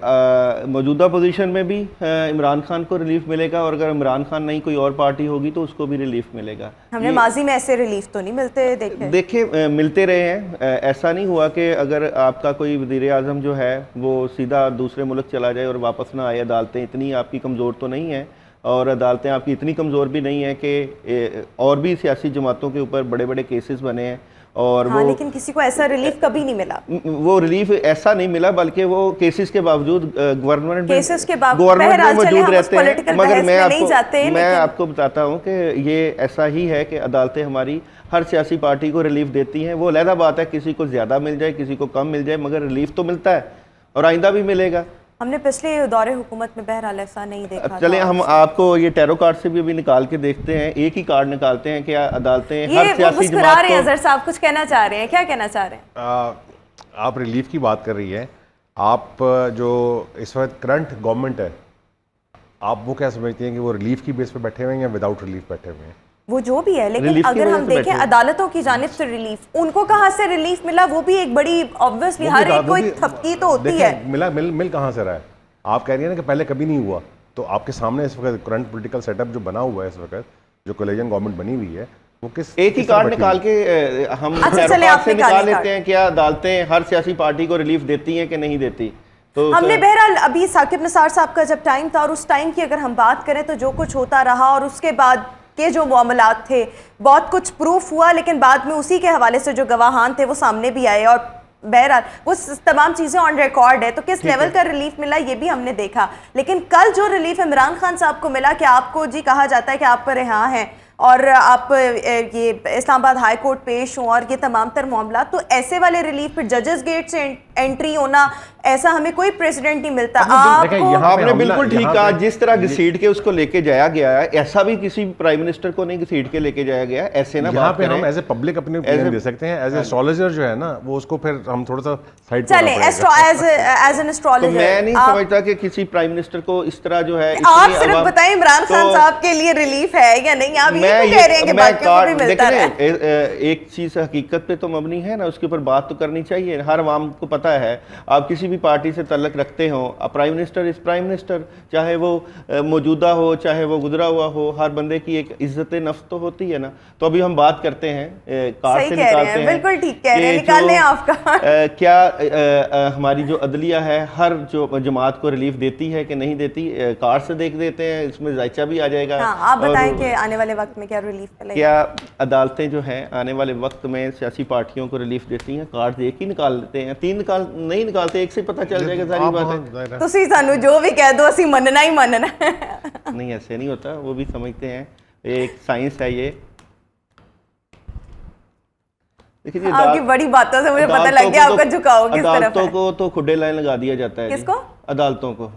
موجودہ پوزیشن میں بھی عمران خان کو ریلیف ملے گا، اور اگر عمران خان نہیں کوئی اور پارٹی ہوگی تو اس کو بھی ریلیف ملے گا. ہم نے ماضی میں ایسے ریلیف تو نہیں ملتے دیکھیں ملتے رہے ہیں. ایسا نہیں ہوا کہ اگر آپ کا کوئی وزیر اعظم جو ہے وہ سیدھا دوسرے ملک چلا جائے اور واپس نہ آئے. عدالتیں اتنی آپ کی کمزور تو نہیں ہیں، اور عدالتیں آپ کی اتنی کمزور بھی نہیں ہیں کہ اور بھی سیاسی جماعتوں کے اوپر بڑے بڑے کیسز بنے ہیں. اور ہاں لیکن کسی کو ایسا ریلیف کبھی نہیں ملا. وہ ریلیف ایسا نہیں ملا، بلکہ وہ کیسز کے باوجود گورنمنٹ میں موجود رہتے ہیں. مگر میں آپ کو بتاتا ہوں کہ یہ ایسا ہی ہے کہ عدالتیں ہماری ہر سیاسی پارٹی کو ریلیف دیتی ہیں. وہ علیحدہ بات ہے کسی کو زیادہ مل جائے کسی کو کم مل جائے، مگر ریلیف تو ملتا ہے اور آئندہ بھی ملے گا. ہم نے پچھلے دور حکومت میں بہرحال ایسا نہیں دیکھا. چلیں ہم آپ کو یہ ٹیرو کارڈ سے بھی ابھی نکال کے دیکھتے ہیں. ایک ہی کارڈ نکالتے ہیں کہ عدالتیں ہر سیاسی جماعت کو. اظہر صاحب کچھ کہنا چاہ رہے ہیں، کیا کہنا چاہ رہے ہیں؟ آپ ریلیف کی بات کر رہی ہیں. آپ جو اس وقت کرنٹ گورنمنٹ ہے، آپ وہ کیا سمجھتی ہیں کہ وہ ریلیف کی بیس پہ بیٹھے ہوئے ہیں یا وداؤٹ ریلیف بیٹھے ہوئے ہیں؟ وہ جو بھی ہے، لیکن اگر ہم دیکھیں عدالتوں کی جانب سے ریلیف، ان کو کہاں سے ریلیف ملا؟ وہ بھی ایک بڑی obviously ہر ایک کو ایک تھپکی تو ہوتی ہے. مل کہاں سے رہا ہے؟ آپ کہہ رہی ہیں نا کہ پہلے کبھی نہیں ہوا. تو آپ کے سامنے اس وقت کرنٹ پولیٹیکل سیٹ اپ جو بنا ہوا ہے اس وقت، جو کولیجن گورنمنٹ بنی ہوئی ہے، وہ کس ایک ہی کارڈ نکال کے ہم سے نکال لیتے ہیں. کیا عدالتیں ہر سیاسی پارٹی کو ریلیف دیتی ہیں کہ نہیں دیتی؟ تو ہم نے بہرحال ابھی ثاقب نثار صاحب کا جب ٹائم تھا، اور اس ٹائم کی اگر ہم بات کریں تو جو کچھ ہوتا رہا اور اس کے بعد کے جو معاملات تھے، بہت کچھ پروف ہوا، لیکن بعد میں اسی کے حوالے سے جو گواہان تھے وہ سامنے بھی آئے، اور بہرحال وہ تمام چیزیں آن ریکارڈ ہے. تو کس لیول کا ریلیف ملا یہ بھی ہم نے دیکھا. لیکن کل جو ریلیف عمران خان صاحب کو ملا کہ آپ کو جی کہا جاتا ہے کہ آپ پر رہا ہیں اور آپ یہ اسلام آباد ہائی کورٹ پیش ہوں اور یہ تمام تر معاملات، تو ایسے والے ریلیف پھر ججز گیٹ سے انٹری ہونا، ایسا ہمیں کوئی پریسیڈنٹ نہیں ملتا. آپ نے بالکل ٹھیک کہا. جس طرح گھسیٹ کے اس کو لے کے جایا گیا ہے، ایسا بھی کسی پرائم منسٹر کو نہیں گھسیٹ کے لے کے جایا گیا. ایسے نہ یہاں پہ ہم ایز اے پبلک اپنے اوپینین دے سکتے ہیں. ایز اے اسٹرالوجر جو ہے نا، وہ اس کو پھر ہم تھوڑا سا سائڈ پہ چلیں ایز این اسٹرالوجر. میں نہیں سمجھتا کہ کسی پرائم منسٹر کو اس طرح جو ہے. آپ صرف بتائیں عمران خان صاحب کے لیے ریلیف ہے یا نہیں؟ آپ یہ کہہ رہے ہیں کہ باقیوں کو بھی ملتا ہے. ایک چیز حقیقت پہ تو مبنی ہے نا، اس کے اوپر بات تو کرنی چاہیے. ہر عوام کو پتہ ہے، آپ کسی بھی پارٹی سے تعلق رکھتے ہوں، prime minister is prime minister, چاہے وہ موجودہ ہو چاہے وہ گزرا ہوا ہو. ہر بندے کی ایک عزت نفس تو ہوتی ہے نا. تو ابھی ہم بات کرتے ہیں کارڈ سے نکالتے ہیں. بالکل ٹھیک کہہ رہے ہیں، نکال لیں آپ کا. کیا ہماری جو عدلیہ ہے ہر جو جماعت کو ریلیف دیتی ہے کہ نہیں دیتی؟ کارڈ سے دیکھ دیتے ہیں، اس میں ذائچہ بھی آ جائے گا. آپ بتائیں کہ آنے والے وقت میں کیا ریلیف ملے گا؟ کیا عدالتیں جو ہیں آنے والے وقت میں سیاسی پارٹیوں کو ریلیف دیتی ہیں؟ کارڈ ایک ہی نکال لیتے ہیں، تین نہیں نکالتے، ایک سے پتہ چل جائے گا. ساری بات ہے تسی سانو جو بھی کہہ دو اسی مننا ہی مننا. نہیں ایسے نہیں ہوتا، وہ بھی سمجھتے ہیں، ایک سائنس ہے یہ. آپ کی بڑی باتوں سے مجھے پتہ لگ گیا آپ کا جھکاؤ کس طرف ہے. عدالتوں کو تو کھڈے لائن لگا دیا جاتا ہے. کس کو؟ عدالتوں کو.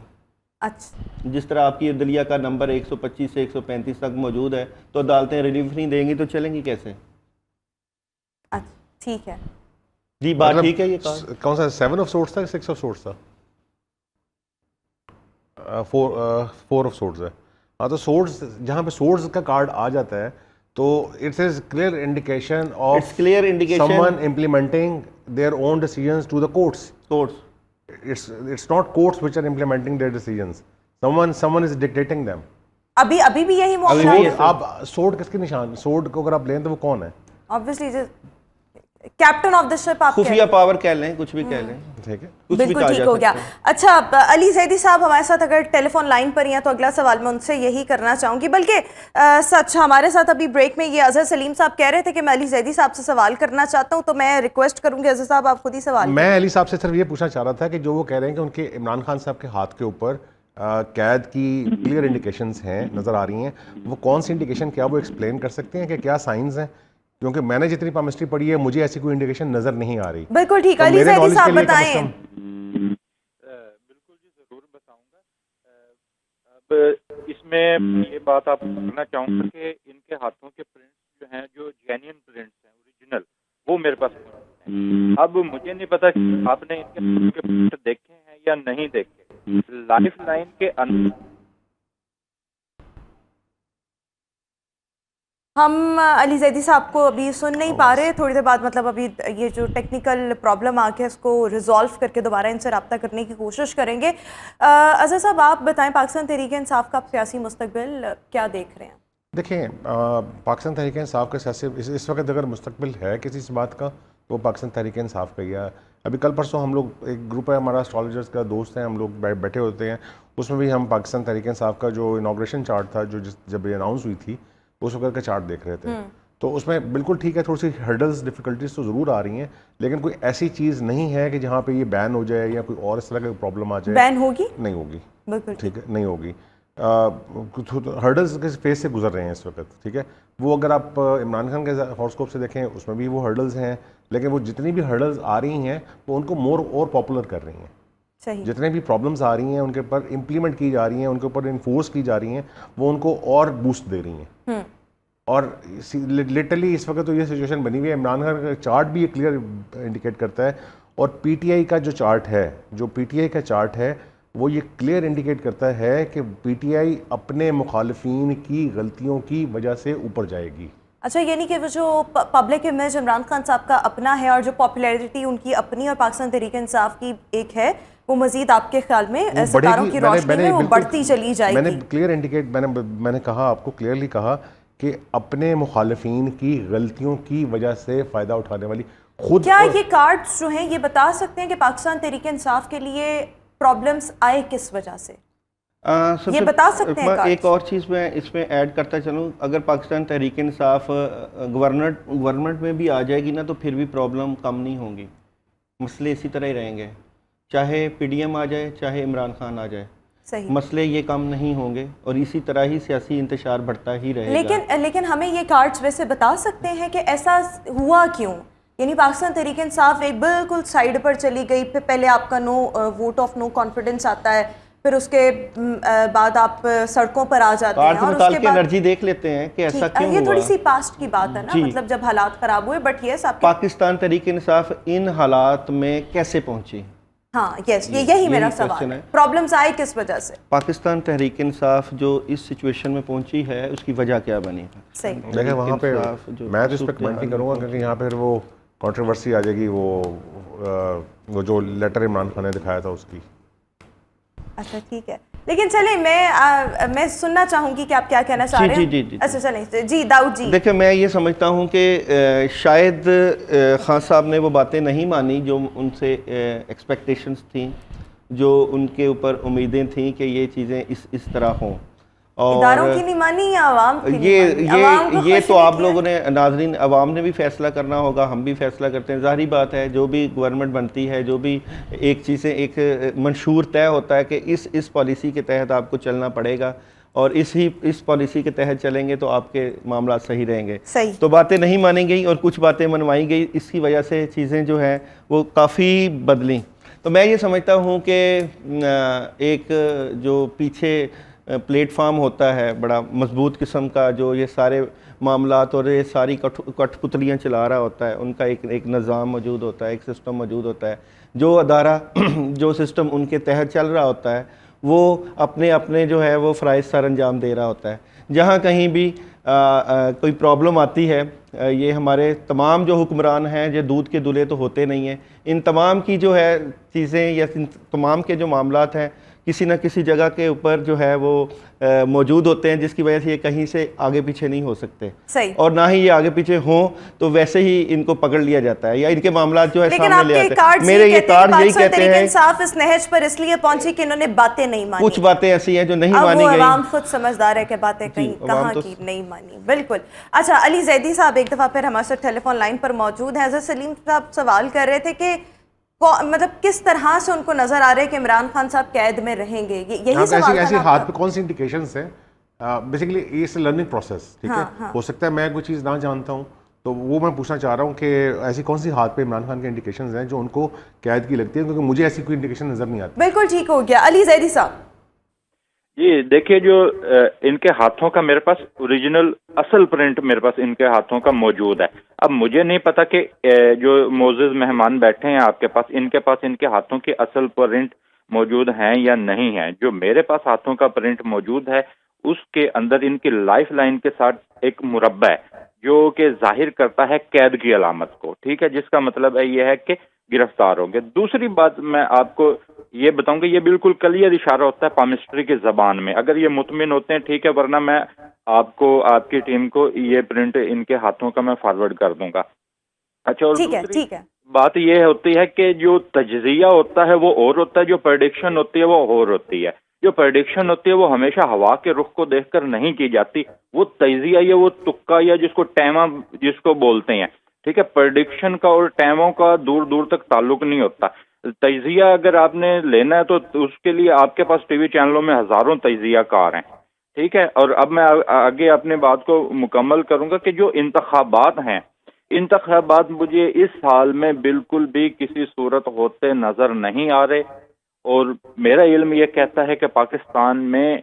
اچھا، جس طرح آپ کی عدلیہ کا نمبر 125 سے 135 تک موجود ہے، تو عدالتیں ریلیف نہیں دیں گی تو چلیں گی کیسے؟ اچھا ٹھیک ہے جی، بات ٹھیک ہے. یہ کون سا 7 آف سورٹس تھا 6 آف سورٹس تھا؟ 4 آف سورٹس ہے. ہاں تو سورٹس، جہاں پہ سورٹس کا کارڈ آ جاتا ہے تو it's is clear indication of someone implementing their own decisions to the courts. It's not courts which are implementing their decisions. Someone is dictating them. ابھی بھی یہی معاملہ ہے. آپ سورڈ کس کے نشان، سورڈ کو اگر آپ لیں تو وہ کون ہے؟ obviously کیپٹن آف دا شپ. آپ خفیہ پاور کہہ لیں، کچھ بھی کہہ لیں. ٹھیک ہے، بالکل ٹھیک ہو گیا. اچھا علی زیدی صاحب ہمارے ساتھ اگر ٹیلی فون لائن پر ہی ہیں تو اگلا سوال میں ان سے یہی کرنا چاہوں گی. بلکہ سچ ہمارے ساتھ ابھی بریک میں یہ اظہر سلیم صاحب کہہ رہے تھے کہ میں علی زیدی صاحب سے سوال کرنا چاہتا ہوں، تو میں ریکویسٹ کروں گی اظہر صاحب آپ خود ہی سوال. میں علی صاحب سے صرف یہ پوچھنا چاہ رہا تھا کہ جو وہ کہہ رہے ہیں کہ ان کے عمران خان صاحب کے ہاتھ کے اوپر قید کی کلیئر انڈیکیشنز ہیں، نظر آ رہی ہیں، وہ کون سی انڈیکیشن، کیا وہ ایکسپلین کر سکتے ہیں کہ کیا سائنز ہیں؟ کیونکہ میں نے جتنی پامسٹری پڑھی ہے مجھے ایسی کوئی انڈیکیشن نظر نہیں آ رہی. بالکل ٹھیک، علی زیدی صاحب بتائیں. بالکل جی ضرور بتاؤں گا. اب اس میں یہ بات آپ کو کرنا چاہوں گا کہ ان کے ہاتھوں کے پرنٹس جو ہیں، جو جینین پرنٹس ہیں اوریجنل، وہ میرے پاس ہیں. اب مجھے نہیں پتا کہ آپ نے ان کے ہاتھوں کے پرنٹ دیکھے ہیں یا نہیں دیکھے. لائف لائن کے اندر ہم علی زیدی صاحب کو ابھی سن نہیں پا رہے، تھوڑی دیر بعد مطلب ابھی یہ جو ٹیکنیکل پرابلم آ کے اس کو ریزالو کر کے دوبارہ ان سے رابطہ کرنے کی کوشش کریں گے. اظہر صاحب آپ بتائیں، پاکستان تحریک انصاف کا سیاسی مستقبل کیا دیکھ رہے ہیں؟ دیکھیں پاکستان تحریک انصاف کا سیاسی اس وقت اگر مستقبل ہے کسی اس بات کا تو وہ پاکستان تحریک انصاف کا ہی ہے. ابھی کل پرسوں ہم لوگ ایک گروپ ہے ہمارا اسٹرالوجرز کا دوست ہیں، ہم لوگ بیٹھے ہوتے ہیں، اس میں بھی ہم پاکستان تحریک انصاف کا جو انوگریشن چارٹ تھا جب یہ اناؤنس ہوئی تھی اس وقت کا چارٹ دیکھ رہے تھے. تو اس میں بالکل ٹھیک ہے، تھوڑی سی ہرڈلز ڈیفیکلٹیز تو ضرور آ رہی ہیں، لیکن کوئی ایسی چیز نہیں ہے کہ جہاں پہ یہ بین ہو جائے یا کوئی اور اس طرح کا پرابلم آ جائے. بین ہوگی؟ نہیں ہوگی. بالکل ٹھیک ہے، نہیں ہوگی. ہرڈلز کے فیس سے گزر رہے ہیں اس وقت. ٹھیک ہے، وہ اگر آپ عمران خان کے ہاراسکوپ سے دیکھیں اس میں بھی وہ ہرڈلز ہیں، لیکن وہ جتنی بھی ہرڈلز آ رہی ہیں وہ ان کو مور اور پاپولر کر رہی ہیں. صحیح. جتنے بھی پرابلمز آ رہی ہیں ان کے اوپر امپلیمنٹ کی جا رہی ہیں، ان کے اوپر انفورس کی جا رہی ہیں، وہ ان کو اور بوسٹ دے رہی ہیں. اور لٹرلی اس وقت تو یہ سچویشن بنی ہوئی ہے. عمران خان کا چارٹ بھی یہ کلیئر انڈیکیٹ کرتا ہے، اور پی ٹی آئی کا جو چارٹ ہے، وہ یہ کلیئر انڈیکیٹ کرتا ہے کہ پی ٹی آئی اپنے مخالفین کی غلطیوں کی وجہ سے اوپر جائے گی. اچھا، یعنی کہ وہ جو پبلک امیج عمران خان صاحب کا اپنا ہے اور جو پاپولیرٹی ان کی اپنی اور پاکستان تحریک انصاف کی ایک ہے، وہ مزید آپ کے خیال میں ستاروں کی روشنی میں وہ بڑھتی چلی جائے گی؟ میں نے کلیئر انڈیکیٹ میں نے کہا، آپ کو کلیئرلی کہا کہ اپنے مخالفین کی غلطیوں کی وجہ سے فائدہ اٹھانے والی خود. کیا یہ کارڈز جو ہیں یہ بتا سکتے ہیں کہ پاکستان تحریک انصاف کے لیے پرابلمز آئے کس وجہ سے؟ یہ بتا سکتے ہیں؟ ایک اور چیز میں اس میں ایڈ کرتا چلوں، اگر پاکستان تحریک انصاف گورنمنٹ میں بھی آ جائے گی نا تو پھر بھی پرابلم کم نہیں ہوں گی، مسئلے اسی طرح ہی رہیں گے، چاہے پی ڈی ایم آ جائے چاہے عمران خان آ جائے. صحیح. مسئلے یہ کم نہیں ہوں گے اور اسی طرح ہی سیاسی انتشار بڑھتا ہی رہے گا. لیکن ہمیں یہ کارڈز ویسے بتا سکتے ہیں کہ ایسا ہوا کیوں؟ یعنی پاکستان تحریک انصاف ایک بالکل سائیڈ پر چلی گئی، پھر پہلے آپ کا ووٹ آف نو کانفیڈنس آتا ہے، پھر اس کے بعد آپ سڑکوں پر آ جاتے ہیں، اور اس کے بعد انرجی دیکھ لیتے ہیں کہ ایسا کیوں ہوا. یہ تھوڑی سی پاسٹ کی بات ہے نا، مطلب جب حالات خراب ہوئے. بٹ یس، آپ پاکستان تحریک انصاف ان حالات میں کیسے پہنچی؟ ہاں یس، یہی میرا سوال ہے، پرابلمز آئے کس وجہ سے؟ پاکستان تحریک انصاف جو اس سچویشن میں پہنچی ہے اس کی وجہ کیا بنی؟ صحیح. دیکھیں وہاں پہ میں تو اس پہ کمنٹ نہیں کروں گا کیونکہ یہاں پھر وہ کنٹروورسی آ جائے گی، وہ جو لیٹر عمران خان نے دکھایا تھا اس کی. اچھا ٹھیک ہے، لیکن چلیں میں سننا چاہوں گی کہ آپ کیا کہنا چاہ رہے ہیں. جی. اچھا چلیں جی داؤد جی. دیکھیں میں یہ سمجھتا ہوں کہ شاید خان صاحب نے وہ باتیں نہیں مانی جو ان سے ایکسپیکٹیشنز تھیں، جو ان کے اوپر امیدیں تھیں کہ یہ چیزیں اس طرح ہوں. اداروں کی نہیں مانی یا عوام کی نہیں مانی؟ یہ تو آپ لوگوں نے، ناظرین، عوام نے بھی فیصلہ کرنا ہوگا، ہم بھی فیصلہ کرتے ہیں. ظاہری بات ہے جو بھی گورنمنٹ بنتی ہے، جو بھی ایک چیزیں ایک منشور طے ہوتا ہے کہ اس پالیسی کے تحت آپ کو چلنا پڑے گا، اور اس پالیسی کے تحت چلیں گے تو آپ کے معاملات صحیح رہیں گے. تو باتیں نہیں مانی گئی اور کچھ باتیں منوائی گئی، اس کی وجہ سے چیزیں جو ہیں وہ کافی بدلیں. تو میں یہ سمجھتا ہوں کہ ایک جو پیچھے پلیٹ فارم ہوتا ہے بڑا مضبوط قسم کا، جو یہ سارے معاملات اور یہ ساری کٹ پتلیاں چلا رہا ہوتا ہے، ان کا ایک نظام موجود ہوتا ہے، ایک سسٹم موجود ہوتا ہے. جو ادارہ جو سسٹم ان کے تحت چل رہا ہوتا ہے وہ اپنے جو ہے وہ فرائض سر انجام دے رہا ہوتا ہے. جہاں کہیں بھی کوئی پرابلم آتی ہے، یہ ہمارے تمام جو حکمران ہیں یہ دودھ کے دلہے تو ہوتے نہیں ہیں، ان تمام کی جو ہے چیزیں یا ان تمام کے جو معاملات ہیں کسی نہ کسی جگہ کے اوپر جو ہے وہ موجود ہوتے ہیں، جس کی وجہ سے یہ کہیں سے آگے پیچھے نہیں ہو سکتے. صحیح. اور نہ ہی یہ آگے پیچھے ہوں تو ویسے ہی ان کو پکڑ لیا جاتا ہے یا ان کے معاملات جو ہے سامنے لے آتے ہیں. میرے یہ کارڈ یہی کہتے ہیں انصاف اس نہج پر اس لیے پہنچی کہ انہوں نے باتیں نہیں مانی. کچھ باتیں ایسی ہیں جو نہیں مانی گئی. عوام خود سمجھدار ہے کہ باتیں کہاں کی نہیں مانی. بالکل. اچھا، علی زیدی صاحب ایک دفعہ پھر ہمارے ساتھ ٹیلی فون لائن پر موجود ہیں. حضرت سلیم صاحب سوال کر رہے تھے کہ مطلب کس طرح سے ان کو نظر آ رہا ہے کہ عمران خان صاحب قید میں رہیں گے؟ یہی سوال ایسی ہاتھ پہ کون سی انڈیکیشنز ہیں؟ Basically it's a learning process. ٹھیک ہے، ہو سکتا ہے میں کوئی چیز نہ جانتا ہوں، تو وہ میں پوچھنا چاہ رہا ہوں کہ ایسی کون سی ہاتھ پہ عمران خان کے انڈیکیشنز ہیں جو ان کو قید کی لگتی ہے، کیونکہ مجھے ایسی کوئی انڈیکیشن نظر نہیں آتی. بالکل ٹھیک ہو گیا. علی زیدی صاحب جی دیکھیے، جو ان کے ہاتھوں کا میرے پاس اوریجنل اصل پرنٹ میرے پاس ان کے ہاتھوں کا موجود ہے. اب مجھے نہیں پتا کہ جو معزز مہمان بیٹھے ہیں آپ کے پاس ان کے ہاتھوں کے اصل پرنٹ موجود ہیں یا نہیں ہیں. جو میرے پاس ہاتھوں کا پرنٹ موجود ہے اس کے اندر ان کی لائف لائن کے ساتھ ایک مربع ہے جو کہ ظاہر کرتا ہے قید کی علامت کو، ٹھیک ہے، جس کا مطلب ہے یہ ہے کہ گرفتار ہوں گے۔ دوسری بات میں آپ کو یہ بتاؤں گا، یہ بالکل کلیئر اشارہ ہوتا ہے پامسٹری کی زبان میں، اگر یہ مطمئن ہوتے ہیں ٹھیک ہے، ورنہ میں آپ کو، آپ کی ٹیم کو یہ پرنٹ ان کے ہاتھوں کا میں فارورڈ کر دوں گا۔ اچھا، اور دوسری ٹھیک ہے بات یہ ہوتی ہے کہ جو تجزیہ ہوتا ہے وہ اور ہوتا ہے، جو پریڈکشن ہوتی ہے وہ اور ہوتی ہے۔ جو پریڈکشن ہوتی ہے وہ ہمیشہ ہوا کے رخ کو دیکھ کر نہیں کی جاتی، وہ تجزیہ یا وہ تکا یا جس کو ٹیما جس کو بولتے ہیں، ٹھیک ہے، پریڈکشن کا اور ٹیموں کا دور دور تک تعلق نہیں ہوتا۔ تجزیہ اگر آپ نے لینا ہے تو اس کے لیے آپ کے پاس ٹی وی چینلوں میں ہزاروں تجزیہ کار ہیں، ٹھیک ہے۔ اور اب میں آگے اپنے بات کو مکمل کروں گا کہ جو انتخابات ہیں، انتخابات مجھے اس سال میں بالکل بھی کسی صورت ہوتے نظر نہیں آ رہے، اور میرا علم یہ کہتا ہے کہ پاکستان میں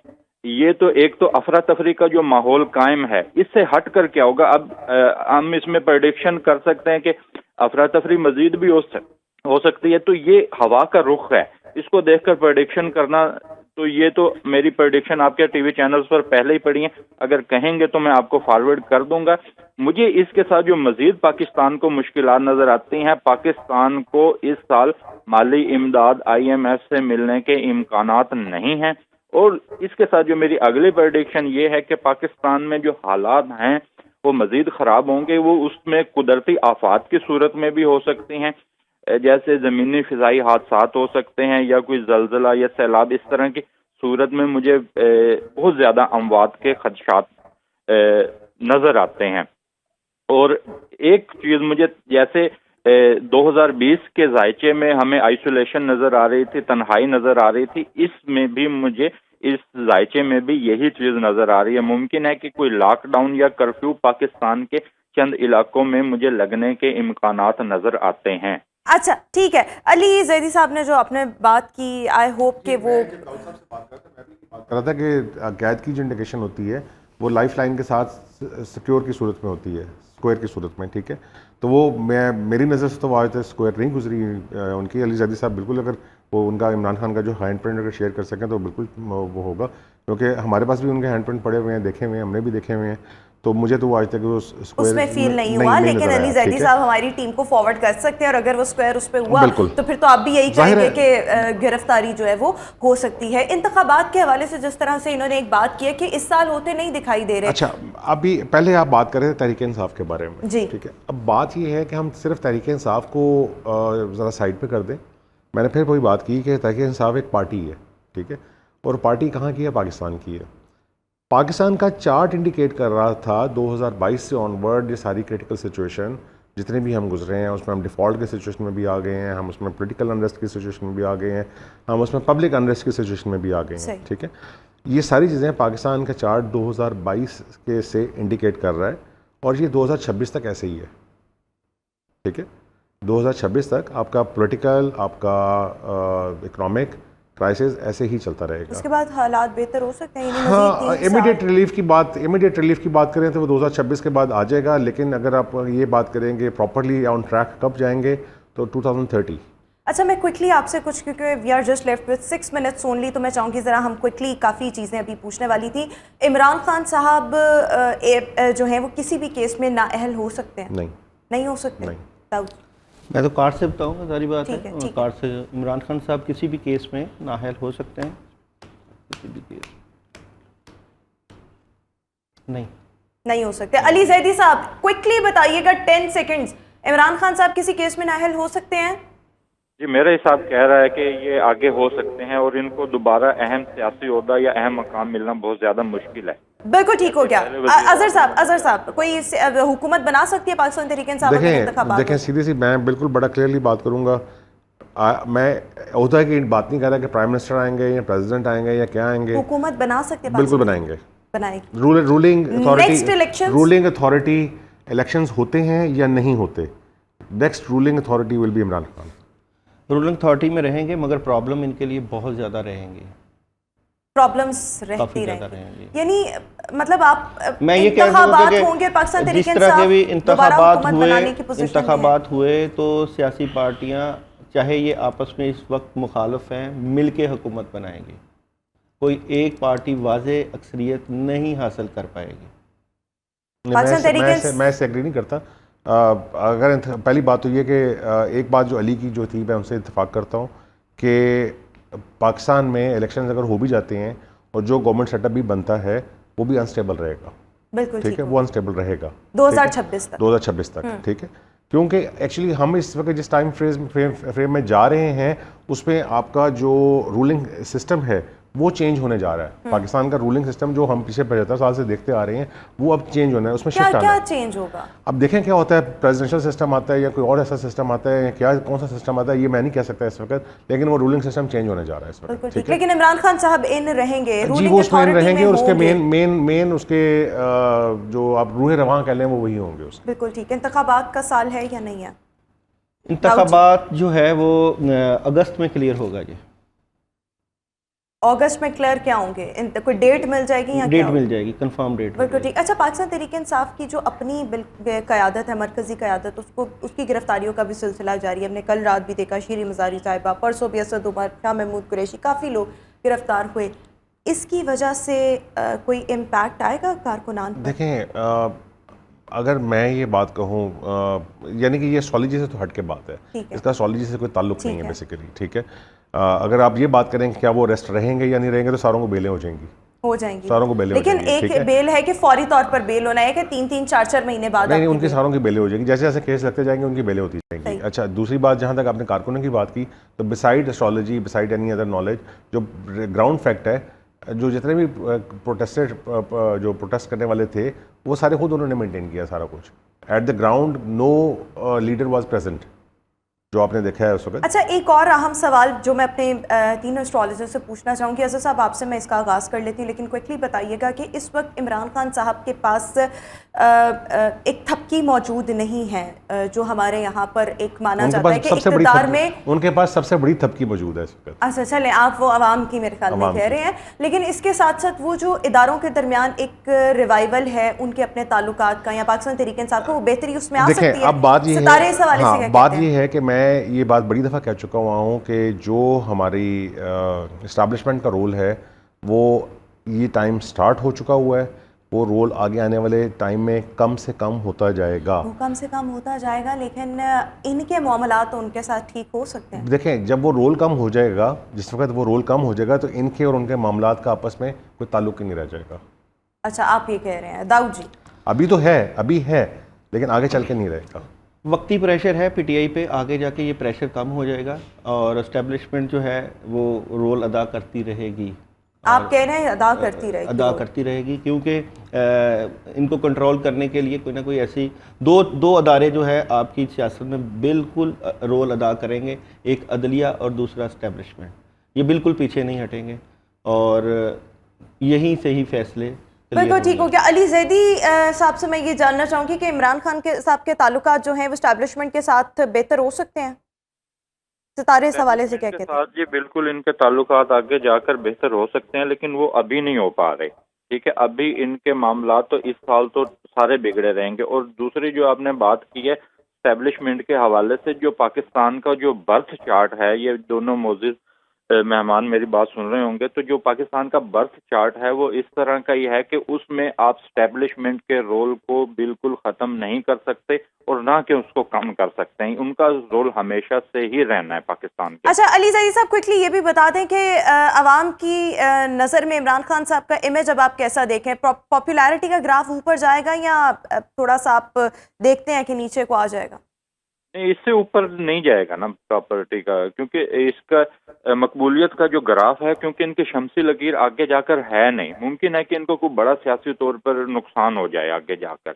یہ تو ایک تو افراتفری کا جو ماحول قائم ہے، اس سے ہٹ کر کیا ہوگا؟ اب ہم اس میں پریڈکشن کر سکتے ہیں کہ افراتفری مزید بھی ہو سکتی ہے، تو یہ ہوا کا رخ ہے، اس کو دیکھ کر پریڈکشن کرنا، تو یہ تو میری پریڈکشن آپ کے ٹی وی چینلز پر پہلے ہی پڑی ہیں، اگر کہیں گے تو میں آپ کو فارورڈ کر دوں گا۔ مجھے اس کے ساتھ جو مزید پاکستان کو مشکلات نظر آتی ہیں، پاکستان کو اس سال مالی امداد IMF سے ملنے کے امکانات نہیں ہیں، اور اس کے ساتھ جو میری اگلی پریڈکشن یہ ہے کہ پاکستان میں جو حالات ہیں وہ مزید خراب ہوں گے، وہ اس میں قدرتی آفات کی صورت میں بھی ہو سکتی ہیں، جیسے زمینی فضائی حادثات ہو سکتے ہیں یا کوئی زلزلہ یا سیلاب، اس طرح کی صورت میں مجھے بہت زیادہ اموات کے خدشات نظر آتے ہیں۔ اور ایک چیز مجھے، جیسے 2020 کے ذائچے میں ہمیں آئسولیشن نظر آ رہی تھی، تنہائی نظر آ رہی تھی، اس میں بھی مجھے اس ذائچے میں بھی یہی چیز نظر آ رہی ہے۔ ممکن ہے کہ کوئی لاک ڈاؤن یا کرفیو پاکستان کے چند علاقوں میں مجھے لگنے کے امکانات نظر آتے ہیں۔ اچھا ٹھیک ہے، علی زیدی صاحب نے جو آپ نے بات کی، آئی ہوپ کہ وہ بات کر رہا تھا کہ قید کی جو انڈیکیشن ہوتی ہے وہ لائف لائن کے ساتھ سیکیور کی صورت میں ہوتی ہے، اسکوائر کی صورت میں، ٹھیک ہے، تو وہ میری نظر سے تو وہ آج تک اسکوائر نہیں گزری ان کی۔ علی زیدی صاحب بالکل، اگر وہ ان کا عمران خان کا جو ہینڈ پرنٹ اگر شیئر کر سکیں تو بالکل وہ ہوگا، کیونکہ ہمارے پاس بھی ان کے ہینڈ پرنٹ پڑے ہوئے ہیں، دیکھے ہوئے ہیں، ہم نے بھی دیکھے ہوئے ہیں، تو مجھے تو وہ آج تک اس میں فیل نہیں ہوا، لیکن علی زیدی صاحب ہماری ٹیم کو فارورڈ کر سکتے ہیں، اور اگر وہ اسکوائر اس پہ ہوا تو پھر تو آپ بھی یہی کہیں گے کہ گرفتاری جو ہے وہ ہو سکتی ہے۔ انتخابات کے حوالے سے جس طرح سے انہوں نے ایک بات کی ہے کہ اس سال ہوتے نہیں دکھائی دے رہے۔ اچھا، ابھی پہلے آپ بات کر رہے تھے تحریک انصاف کے بارے میں، جی ٹھیک ہے، اب بات یہ ہے کہ ہم صرف تحریک انصاف کو ذرا سائڈ پہ کر دیں۔ میں نے پھر وہی بات کی کہ تحریک انصاف ایک پارٹی ہے، ٹھیک ہے، اور پارٹی کہاں کی ہے؟ پاکستان کی ہے۔ پاکستان کا چارٹ انڈیکیٹ کر رہا تھا 2022 سے آن ورڈ یہ ساری کرٹیکل سچویشن جتنے بھی ہم گزرے ہیں، اس میں ہم ڈیفالٹ کی سچویشن میں بھی آ گئے ہیں، ہم اس میں پولیٹیکل انریسٹ کی سچویشن میں بھی آ گئے ہیں، ہم اس میں پبلک انریسٹ کی سچویشن میں بھی آ گئے ہیں، ٹھیک ہے۔ یہ ساری چیزیں پاکستان کا چارٹ 2022 کے سے انڈیکیٹ کر رہا ہے، اور یہ 2026 تک ایسے ہی ہے، ٹھیک ہے۔ 2026 تک آپ کا پولیٹیکل، آپ کا اکنامک کرائسس ایسے ہی چلتا رہے گا۔ اس کے بعد حالات بہتر ہو سکتے ہیں؟ ہاں، امیڈیٹ ریلیف کی بات کریں تو وہ 2026 کے بعد آ جائے گا، لیکن اگر آپ یہ بات کریں گے پراپرلی آن ٹریک کب جائیں گے تو 2030۔ اچھا، میں کوئکلی آپ سے کچھ، کیونکہ we are just left with 6 minutes only, تو میں چاہوں گی ذرا ہم کوئکلی کافی چیزیں ابھی پوچھنے والی تھی۔ عمران خان صاحب جو ہیں وہ کسی بھی کیس میں نااہل ہو سکتے ہیں؟ نہیں ہو سکتے؟ میں تو کارڈ سے بتاؤں گا، ساری بات ہے کارڈ سے۔ عمران خان صاحب کسی بھی کیس میں نااہل ہو سکتے ہیں، کسی بھی کیس نہیں ہو سکتے۔ علی زیدی صاحب کوئکلی بتائیے گا، 10 سیکنڈز، عمران خان صاحب کسی کیس میں نااہل ہو سکتے ہیں؟ جی، میرا حساب کہہ رہا ہے کہ یہ آگے ہو سکتے ہیں، اور ان کو دوبارہ اہم سیاسی عہدہ یا اہم مقام ملنا بہت زیادہ مشکل ہے۔ بالکل ٹھیک ہو گیا۔ اظہر صاحب کوئی حکومت بنا سکتی ہے پاکستان تحریک انصاف؟ دیکھیں سیدھی سی، میں بالکل بڑا کلیئرلی بات کروں گا، میں عہدہ کی بات نہیں کر رہا کہ پرائم منسٹر آئیں گے یا پریزیڈنٹ آئیں گے یا کیا آئیں گے، حکومت بنا سکتے ہیں، بالکل بنائیں گے، بنائیں گے۔ رولنگ اتھارٹی الیکشنز ہوتے ہیں یا نہیں ہوتے، next ruling authority will be Imran Khan. Ruling authority میں رہیں گے، مگر پرابلم ان کے لیے بہت زیادہ رہیں گی، پرابلمس رہتی رہیں گی، یعنی مطلب آپ میں یہ کہہ رہا ہوں کہ جس طرح کے بھی انتخابات ہوئے تو سیاسی پارٹیاں چاہے یہ آپس میں اس وقت مخالف ہیں، مل کے حکومت بنائیں گے، کوئی ایک پارٹی واضح اکثریت نہیں حاصل کر پائے گی۔ میں اس سے ایگری نہیں کرتا. اگر پہلی بات تو یہ کہ ایک بات جو علی کی جو تھی میں ان سے اتفاق کرتا ہوں کہ پاکستان میں الیکشنز اگر ہو بھی جاتے ہیں اور جو گورنمنٹ سیٹ اپ بھی بنتا ہے وہ بھی انسٹیبل رہے گا. بالکل ٹھیک ہے, وہ انسٹیبل رہے گا 2026 تک. ٹھیک ہے, کیونکہ ایکچولی ہم اس وقت جس ٹائم فریم میں جا رہے ہیں اس میں آپ کا جو رولنگ سسٹم ہے وہ چینج ہونے جا رہا ہے. پاکستان کا رولنگ سسٹم جو ہم پچھلے 75 سال سے دیکھتے آ رہے ہیں وہ اب چینج ہونا ہے, اس میں شفٹ آنا ہے. کیا چینج ہوگا اب دیکھیں کیا ہوتا ہے, پریزیڈنشل سسٹم آتا ہے یا کوئی اور ایسا سسٹم آتا ہے یا کیا کون سا سسٹم آتا ہے یہ میں نہیں کہہ سکتا اس وقت, لیکن وہ رولنگ سسٹم چینج ہونے جا رہا ہے اس وقت. لیکن عمران خان صاحب ان رہیں گے, جی وہ اس میں رہیں گے اور اس کے مین اس کے جو آپ روح رواں کہہ لیں وہ وہی ہوں گے. بالکل ٹھیک. انتخابات کا سال ہے یا نہیں ہے؟ انتخابات جو ہے وہ اگست میں کلیئر ہوگا. جی اگست میں کلیئر کیا ہوں گے؟ کوئی ڈیٹ مل جائے گی یا ڈیٹ مل جائے گی, کنفرم ڈیٹ. بالکل ٹھیک. اچھا, پاکستان تحریک انصاف کی جو اپنی قیادت ہے, مرکزی قیادت, اس کی گرفتاریوں کا بھی سلسلہ جاری ہے. ہم نے کل رات بھی دیکھا شیریں مزاری صاحبہ, پرسوں بھی اسد عمر, شاہ محمود قریشی, کافی لوگ گرفتار ہوئے. اس کی وجہ سے کوئی امپیکٹ آئے گا کارکنان پر؟ دیکھیں اگر میں یہ بات کہوں یعنی کہ یہ اسٹرالوجی سے تو ہٹ کے بات ہے, اس کا اسٹرالوجی سے کوئی تعلق نہیں ہے بیسیکلی. ٹھیک ہے, اگر آپ یہ بات کریں کہ کیا وہ ریسٹ رہیں گے یا نہیں رہیں گے تو ساروں کو بیلیں ہو جائیں گی, ساروں کو بیلیں ہو جائیں گی. لیکن ایک بیل ہے کہ فوری طور پر بیل ہونا ہے کہ 3-3 4-4 مہینے بعد نہیں, ان کی ساروں کی بیلیں ہو جائیں گی. جیسے جیسے کیس لگتے جائیں گے ان کی بیلیں ہوتی جائیں گی. اچھا, دوسری بات جہاں تک آپ نے کارکنوں کی بات کی تو beside astrology, beside any other knowledge, جو گراؤنڈ فیکٹ ہے, جو جتنے بھی پروٹیسٹ کرنے والے تھے وہ سارے خود انہوں نے مینٹین کیا سارا کچھ. At the ground no leader was present جو آپ نے دیکھا ہے اس وقت. اچھا, ایک اور اہم سوال جو میں اپنے تینوں اسٹرالوجر سے پوچھنا چاہوں گی. عزیز صاحب آپ سے میں اس کا آغاز کر لیتی ہوں, لیکن کوئکلی بتائیے گا کہ اس وقت عمران خان صاحب کے پاس ایک تھپکی موجود نہیں ہے جو ہمارے یہاں پر ایک مانا جاتا ہے کہ اقتدار میں ان کے پاس سب سے بڑی تھپکی موجود ہے اس وقت. اچھا چلیں, آپ وہ عوام کی میرے خیال میں کہہ رہے ہیں, لیکن اس کے ساتھ ساتھ وہ جو اداروں کے درمیان ایک ریوائول ہے ان کے اپنے تعلقات کا, یا پاکستان تحریک انصاف کو وہ بہتری اس میں آ سکتی ہے. اب بات یہ ستارے اس حوالے سے بات یہ ہے کہ میں یہ بات بڑی دفعہ کہہ چکا ہوا ہوں کہ جو ہماری اسٹیبلشمنٹ کا رول ہے وہ یہ ٹائم سٹارٹ ہو چکا ہوا ہے, وہ رول آگے آنے والے ٹائم میں کم سے کم ہوتا جائے گا. وہ کم سے کم ہوتا جائے گا, لیکن ان کے معاملات ان کے ساتھ ٹھیک ہو سکتے ہیں. دیکھیں جب وہ رول کم ہو جائے گا, جس وقت وہ رول کم ہو جائے گا تو ان کے اور ان کے معاملات کا آپس میں کوئی تعلق ہی نہیں رہ جائے گا. اچھا, آپ یہ کہہ رہے ہیں. داؤد جی, ابھی تو ہے, ابھی ہے, لیکن آگے چل کے نہیں رہے گا. وقتی پریشر ہے پی ٹی آئی پہ, آگے جا کے یہ پریشر کم ہو جائے گا اور اسٹیبلشمنٹ جو ہے وہ رول ادا کرتی رہے گی. آپ کہہ رہے ہیں ادا کرتی رہے گی کیونکہ ان کو کنٹرول کرنے کے لیے کوئی نہ کوئی ایسی دو ادارے جو ہے آپ کی سیاست میں بالکل رول ادا کریں گے, ایک عدلیہ اور دوسرا اسٹیبلشمنٹ. یہ بالکل پیچھے نہیں ہٹیں گے اور یہیں سے ہی فیصلے. بالکل ٹھیک ہو گیا. علی زیدی صاحب سے میں یہ جاننا چاہوں گی کہ عمران خان کے صاحب کے تعلقات جو ہیں وہ اسٹیبلشمنٹ کے ساتھ بہتر ہو سکتے ہیں؟ ستارے اس حوالے سے کیا کہتے ہیں؟ جی بالکل, ان کے تعلقات آگے جا کر بہتر ہو سکتے ہیں, لیکن وہ ابھی نہیں ہو پا رہے. ٹھیک ہے, ابھی ان کے معاملات تو اس سال تو سارے بگڑے رہیں گے. اور دوسری جو آپ نے بات کی ہے اسٹیبلشمنٹ کے حوالے سے, جو پاکستان کا جو برتھ چارٹ ہے, یہ دونوں معزز مہمان میری بات سن رہے ہوں گے, تو جو پاکستان کا برتھ چارٹ ہے وہ اس طرح کا ہی ہے کہ اس میں آپ اسٹیبلشمنٹ کے رول کو بالکل ختم نہیں کر سکتے اور نہ کہ اس کو کم کر سکتے ہیں. ان کا رول ہمیشہ سے ہی رہنا ہے پاکستان کے. اچھا علی زیدی صاحب, کوئکلی یہ بھی بتا دیں کہ عوام کی نظر میں عمران خان صاحب کا امیج اب آپ کیسا دیکھیں؟ پاپولیرٹی کا گراف اوپر جائے گا یا تھوڑا سا آپ دیکھتے ہیں کہ نیچے کو آ جائے گا؟ اس سے اوپر نہیں جائے گا نا پراپرٹی کا, کیونکہ اس کا مقبولیت کا جو گراف ہے, کیونکہ ان کی شمسی لکیر آگے جا کر ہے نہیں. ممکن ہے کہ ان کو کوئی بڑا سیاسی طور پر نقصان ہو جائے آگے جا کر.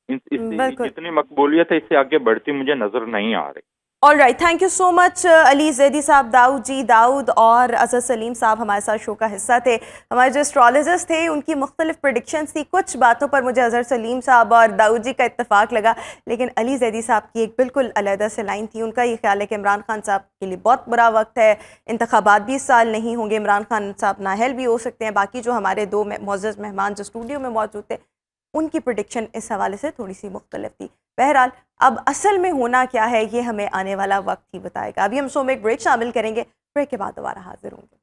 جتنی مقبولیت ہے اس سے آگے بڑھتی مجھے نظر نہیں آ رہی. All right, thank you so much Ali Zaidi صاحب, داؤد اور اظہر سلیم صاحب ہمارے ساتھ شو کا حصہ تھے. ہمارے جو اسٹرالوجرز تھے ان کی مختلف پریڈکشنز تھی, کچھ باتوں پر مجھے اظہر سلیم صاحب اور داؤد جی کا اتفاق لگا, لیکن علی زیدی صاحب کی ایک بالکل علیحدہ سے لائن تھی. ان کا یہ خیال ہے کہ عمران خان صاحب کے لیے بہت برا وقت ہے, انتخابات بھی اس سال نہیں ہوں گے, عمران خان صاحب نااہل بھی ہو سکتے ہیں. باقی جو ہمارے دو معزز مہمان جو اسٹوڈیو میں موجود تھے ان کی پریڈکشن اس حوالے سے تھوڑی سی مختلف تھی. بہرحال اب اصل میں ہونا کیا ہے یہ ہمیں آنے والا وقت ہی بتائے گا. ابھی ہم شو میں ایک بریک شامل کریں گے, بریک کے بعد دوبارہ حاضر ہوں گے.